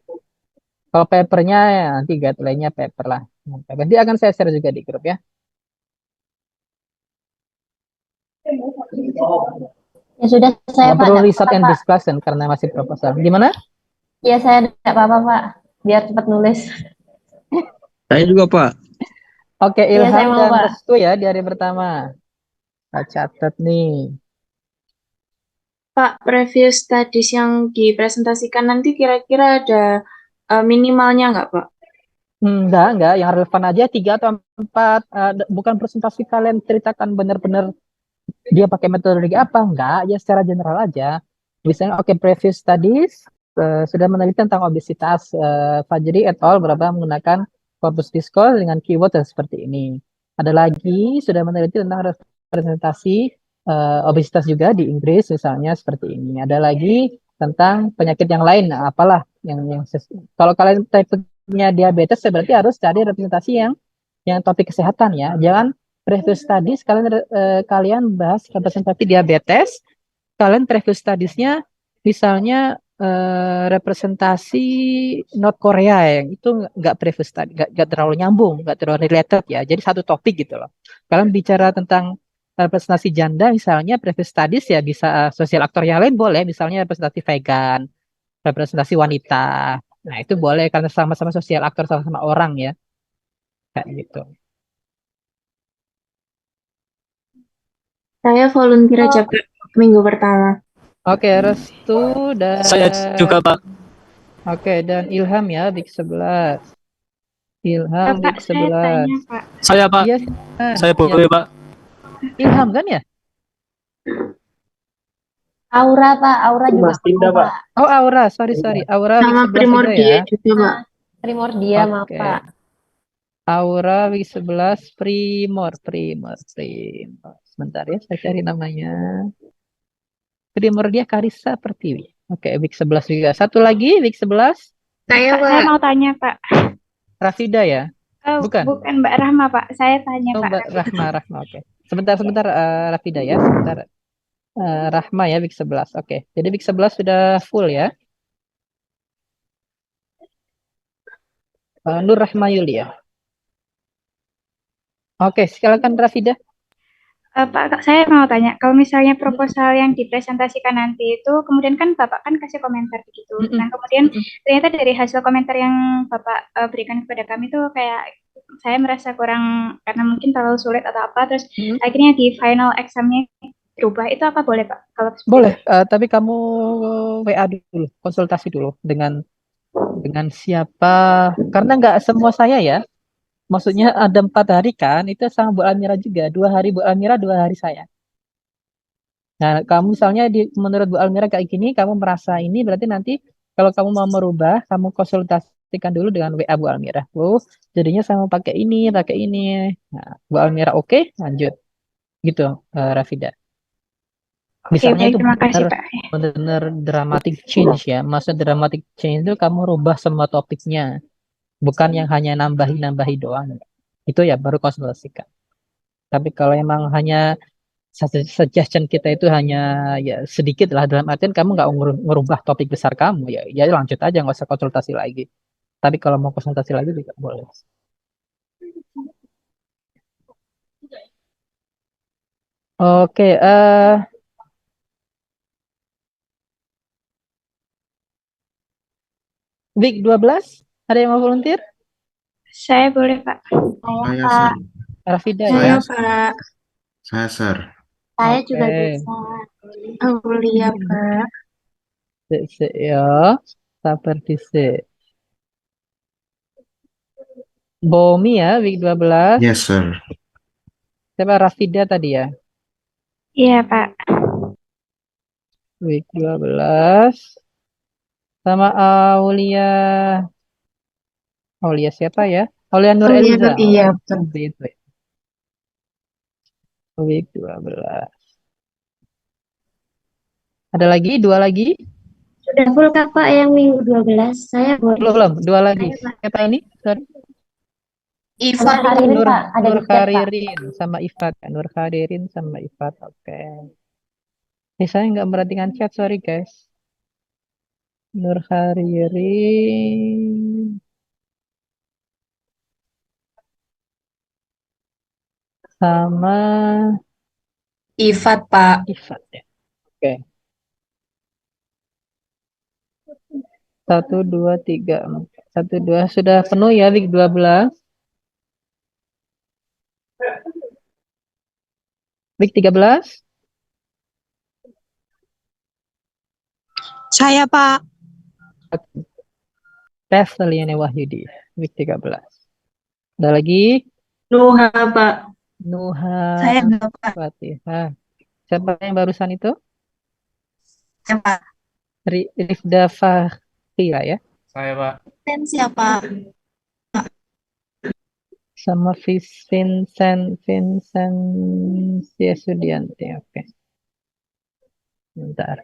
Kalau papernya ya nanti guideline-nya paper lah. Nanti akan saya share juga di grup ya. Ya sudah, saya Nggak Pak, perlu nggak riset apa-apa and Pak. discussion karena masih proposal. Gimana? Ya saya nggak apa-apa Pak, biar cepat nulis. Saya juga, Pak. Oke, Iya saya Ilham mau dan Pak. Restu ya di hari pertama. Saya catat nih. Pak, previous studies yang dipresentasikan nanti kira-kira ada minimalnya nggak, Pak? Enggak. Yang relevan aja 3 atau 4. Bukan presentasi kalian ceritakan benar-benar dia pakai metodologi apa. Enggak, ya secara general aja. Misalnya, oke, previous studies sudah meneliti tentang obesitas. Fajri et al. Berapa menggunakan corpus discourse dengan keyword dan seperti ini. Ada lagi sudah meneliti tentang representasi obesitas juga di Inggris misalnya seperti ini. Ada lagi tentang penyakit yang lain. Nah, apalah kalau kalian type-nya diabetes berarti harus cari representasi yang topik kesehatan ya. Jangan previous studies kalian bahas representasi diabetes, kalian previous studies-nya misalnya representasi North Korea yang itu nggak previous study, nggak terlalu nyambung, nggak terlalu related ya. Jadi satu topik gitu loh. Kalian bicara tentang representasi janda misalnya previous studies ya bisa sosial aktor yang lain boleh, misalnya representasi vegan, representasi wanita. Nah, itu boleh karena sama-sama sosial aktor, sama-sama orang ya. Kayak gitu. Saya volunteer aja, Pak, minggu pertama. Oke, Restu dan Saya juga, Pak. Oke, dan Ilham ya, week 11. Ilham Pak, week saya 11. tanya, Pak. Saya, Pak. Iya, Saya boleh, Pak. Ilham kan ya? Aura Pak, Aura juga Mas Dinda, mau Pak. Pak. Oh, Aura, sorry. Aura week Sama 11 juga Primordia ya. juga, Pak. Primordia mau Oke. Pak. Aura week 11 Primor. Sebentar ya, saya cari namanya. Primordia Karissa Pertiwi. Oke, week 11 juga. Satu lagi week 11 Saya, Pak, saya Pak. mau tanya, Pak. Rafida ya? Bukan. Bukan Mbak Rahma, Pak. Saya tanya, Oh, Pak. Mbak Rahma. Oke. Sebentar, Rafida ya, sebentar. Rahma ya, week 11. Oke, jadi week 11 sudah full ya. Nur Rahma Yulia. Oke, silakan Rafida. Pak, saya mau tanya, kalau misalnya proposal yang dipresentasikan nanti itu, kemudian kan Bapak kan kasih komentar begitu. Nah, kemudian ternyata dari hasil komentar yang Bapak berikan kepada kami itu kayak saya merasa kurang karena mungkin terlalu sulit atau apa, terus akhirnya di final examnya berubah. Itu apa boleh Pak? Kalau seperti Boleh, itu? tapi kamu WA dulu, konsultasi dulu dengan siapa, karena nggak semua saya ya. Maksudnya ada 4 hari kan, itu sama Bu Almira juga. 2 hari Bu Almira, 2 hari saya. Nah, kamu misalnya menurut Bu Almira kayak gini, kamu merasa ini, berarti nanti kalau kamu mau merubah, kamu konsultasikan dulu dengan WA Bu Almira. Oh, jadinya sama pakai ini, pakai ini. Nah, Bu Almira oke, lanjut. Gitu, Rafida. Oke, Misalnya baik, itu terima kasih Pak. benar dramatic change ya. Maksud dramatic change itu kamu rubah semua topiknya, bukan yang hanya nambahi doang. Itu ya baru konsultasikan. Tapi kalau emang hanya suggestion kita itu hanya ya sedikit lah, dalam artian kamu nggak ngerubah topik besar kamu, ya ya lanjut aja, nggak usah konsultasi lagi. Tapi kalau mau konsultasi lagi juga boleh. Oke, week 12 ada yang mau volunteer? Saya boleh Pak. Saya, Sir. Rafida Saya, ya. Pak. Saya, Sir. Saya Oke. juga bisa. Aulia, Pak. Ya, seperti Bomi ya, week 12. Yes, Sir. Siapa Rafida tadi ya? Iya Pak. Week 12. Sama Aulia siapa ya? Aulia Nur Aulia Eliza. Nur, iya, betul. Itu ya. Week 12. Ada lagi? 2 lagi? Sudah full Kak Pak yang minggu 12. Saya boleh. Belum, 2 lagi. Ayo, Pak. Siapa ini? Sorry. Nur Haririn Pak, ada Nur di chat Pak. Haririn sama Ifat. Nur Haririn sama Ifat. Oke. Saya nggak merhatikan chat, sorry guys. Nur Haririn sama Ifat, Pak. Ifat ya. Oke. 1, 2, 3, 4. 1, 2 sudah penuh ya week 12. Week 13. Saya, Pak. Tes Liane Wahyudi week 13. Ada lagi? Nuha, Pak. Nuha Saya enggak, Pak. Fatihah. Siapa yang barusan itu? Ya, Pak. Rifda Fakhira ya. Saya, Pak. Dan siapa? Sama Vincent Sudianti. Oke. Bentar.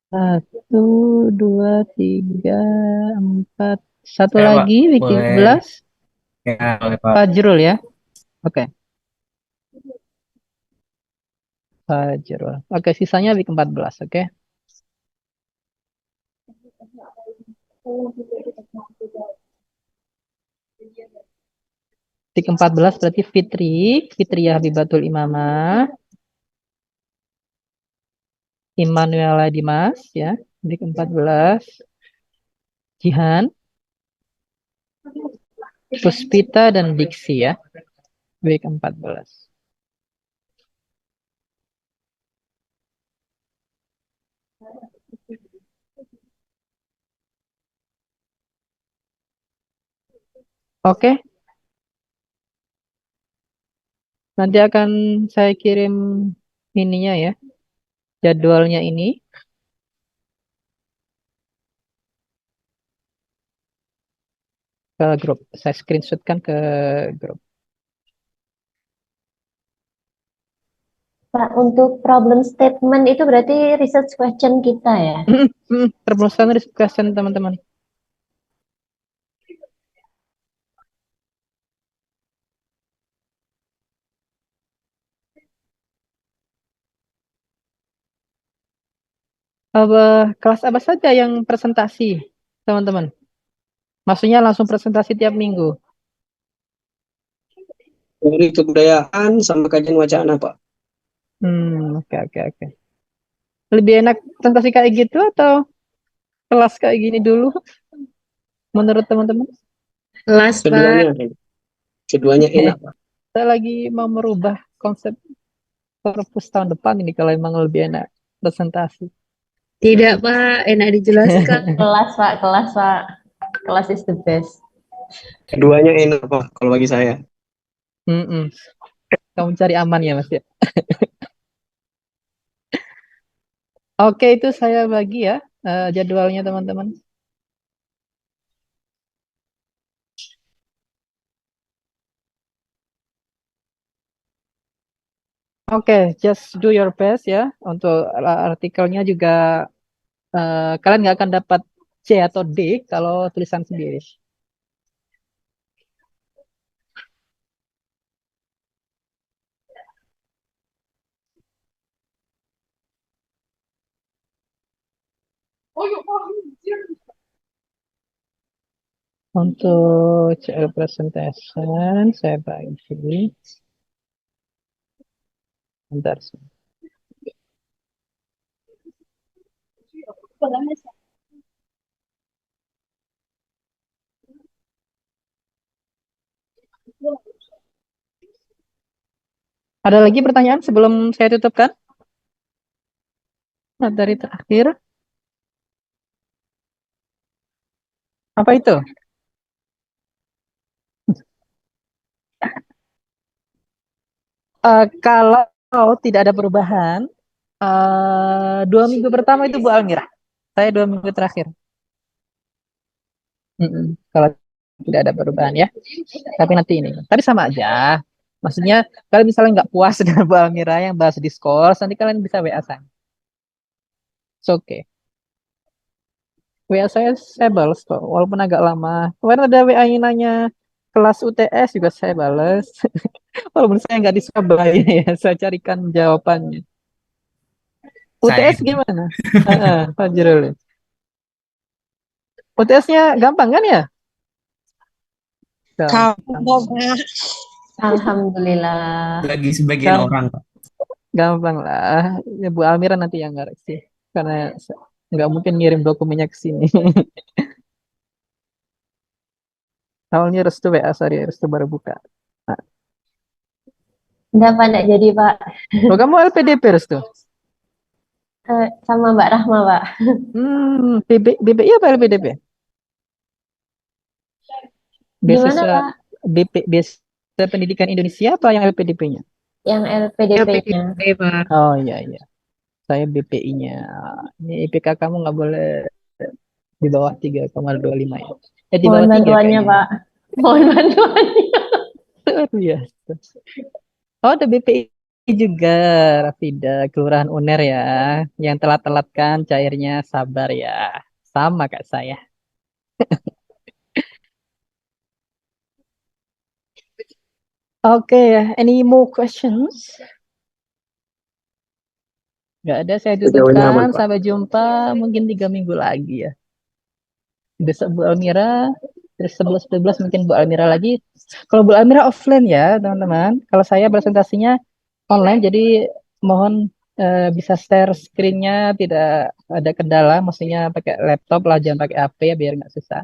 1, 2, 3, 4. Satu Saya, Pak. lagi week Boleh. 13. Ya, boleh, Pak. Fajrul ya. Oke. Fajrul. Oke, sisanya week 14, oke. Week 14 berarti Fitriyah Habibatul Imamah. Immanuela Dimas ya, week 14. Jihan, Puspita dan Diksi ya, week 14. Oke. Nanti akan saya kirim ininya ya, jadwalnya ini. Ke grup. Saya screenshotkan ke grup. Pak, untuk problem statement itu berarti research question kita ya? Permulaan question teman-teman. Kelas apa saja yang presentasi, teman-teman? Maksudnya langsung presentasi tiap minggu. Dari kebudayaan sama kajian wacana, Pak. Oke, oke, oke. Lebih enak presentasi kayak gitu atau kelas kayak gini dulu, menurut teman-teman? Kelas, Pak. Keduanya, keduanya enak, Pak. Saya lagi mau merubah konsep perpus tahun depan ini kalau emang lebih enak presentasi. Tidak, Pak. Enak dijelaskan. Kelas, Pak, kelas, Pak. Kelas is the best. Keduanya enak, Pak, kalau bagi saya. Mm-mm. Kamu cari aman ya, Mas ya. Oke, itu saya bagi ya jadwalnya teman-teman. Oke, just do your best ya. Untuk artikelnya juga kalian nggak akan dapat C atau D kalau tulisan sendiri. Untuk CL presentation saya bagi. Bentar. Ada lagi pertanyaan sebelum saya tutupkan? Materi terakhir. Apa itu? Kalau tidak ada perubahan, 2 minggu pertama itu Bu Almira. Saya 2 minggu terakhir. Kalau tidak ada perubahan ya. Tapi nanti ini. Tapi sama aja. Maksudnya, kalau misalnya nggak puas dengan Bu Almira yang bahas Discourse, nanti kalian bisa WA saya. It's okay. WA saya balas kok, walaupun agak lama. Kemarin ada WA yang nanya kelas UTS juga saya balas. Walaupun saya nggak di Surabaya ya, saya carikan jawabannya. UTS gimana? Fajrul. UTS-nya gampang kan ya? Gampang. Alhamdulillah. Bagi sebagian orang. Gampang lah. Ya, Bu Almira nanti yang ngareksi. Karena nggak mungkin ngirim dokumennya ke sini. Awalnya Restu WA, sorry, Restu baru buka. Enggak, Pak, enggak jadi, Pak. Oh, kamu LPDP, Restu? Sama Mbak Rahma, Pak. BPI apa LPDP? Gimana, Pak? Beasiswa Pendidikan Indonesia apa yang LPDP-nya? Yang LPDP-nya. Oh iya, iya. Saya BPI-nya. Ini IPK kamu nggak boleh di bawah 3,25 ya. Di bawah Mohon 3 bantuannya, kayaknya. Pak. Mohon bantuannya. Biasa. Oh, ada BPI juga, Rafida, Kelurahan Uner ya. Yang telat-telat kan cairnya, sabar ya. Sama kayak saya. Oke, any more questions? Nggak ada, saya tutupkan. Sampai jumpa mungkin 3 minggu lagi ya. Besok Bu Almira, terus 11-12 mungkin Bu Almira lagi. Kalau Bu Almira offline ya, teman-teman. Kalau saya presentasinya online, jadi mohon bisa share screen-nya, tidak ada kendala. Maksudnya pakai laptop lah, jangan pakai HP ya, biar nggak susah.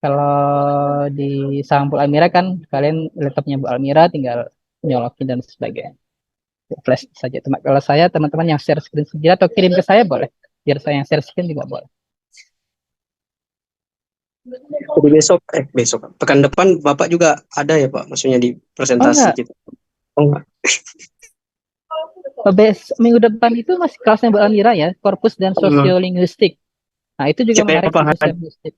Kalau di sama Bu Almira kan, kalian laptopnya Bu Almira tinggal nyolokin dan sebagainya. Flash saja. Kalau saya, teman-teman yang share screen sendiri atau kirim ke saya boleh. Biar saya yang share screen juga boleh. Jadi besok, pekan depan Bapak juga ada ya Pak? Maksudnya di presentasi enggak. gitu. Oh enggak. Minggu depan itu masih kelasnya Bu Almira ya, korpus dan sosiolinguistik. Nah, itu juga menarik sih sosiolinguistik.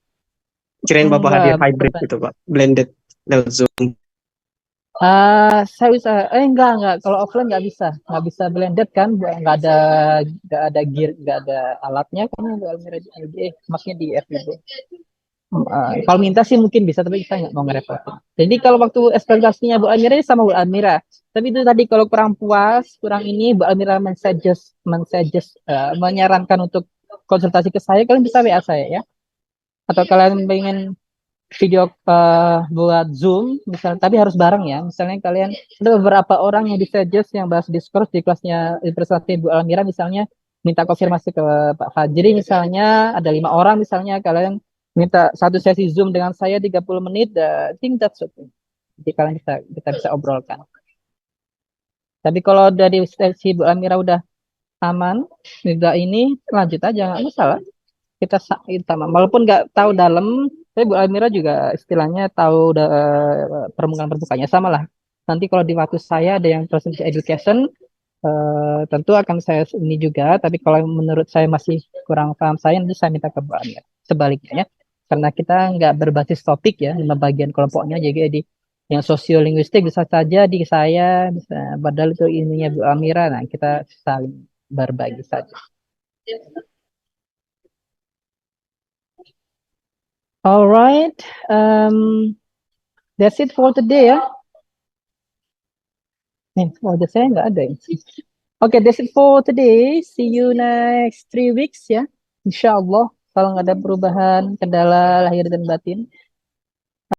Kirain Bapak hadir hybrid gitu Pak, blended lewat Zoom. Saya bisa, enggak. Kalau offline nggak bisa blended kan, nggak ada gear, nggak ada alatnya kan Bu Almira maksudnya di FIB. Kalau minta sih mungkin bisa, tapi kita nggak mau ngerepotin. Jadi kalau waktu ekspektasinya Bu Almira sama Bu Almira. Tapi itu tadi kalau kurang puas, kurang ini, Bu Almira menyarankan untuk konsultasi ke saya, kalian bisa WA saya ya. Atau kalian pengen video buat Zoom, misalnya, tapi harus bareng ya. Misalnya kalian ada beberapa orang yang disuggest yang bahas Discord di kelasnya presentasi Bu Almira, misalnya minta konfirmasi ke Pak Fajri, misalnya ada 5 orang, misalnya kalian minta satu sesi Zoom dengan saya 30 menit, I think that's okay. Jadi kalian kita bisa obrolkan. Tapi kalau dari sesi Bu Almira udah aman, juga ini lanjut aja, nggak masalah. Kita walaupun nggak tahu dalam, tapi Bu Almira juga istilahnya tahu permukaan-permukaannya sama lah. Nanti kalau di waktu saya ada yang present education, tentu akan saya ini juga. Tapi kalau menurut saya masih kurang paham saya, nanti saya minta ke Bu Almira. Sebaliknya ya, karena kita nggak berbasis topik ya, 5 bagian kelompoknya. Jadi yang sosiolinguistik bisa saja di saya, bisa padahal itu ininya Bu Almira. Nah, kita saling berbagi saja. Alright, that's it for today ya. Saya nggak ada ya. Oke, that's it for today. See you next 3 weeks ya. Insya Allah, kalau nggak ada perubahan, kendala lahir dan batin.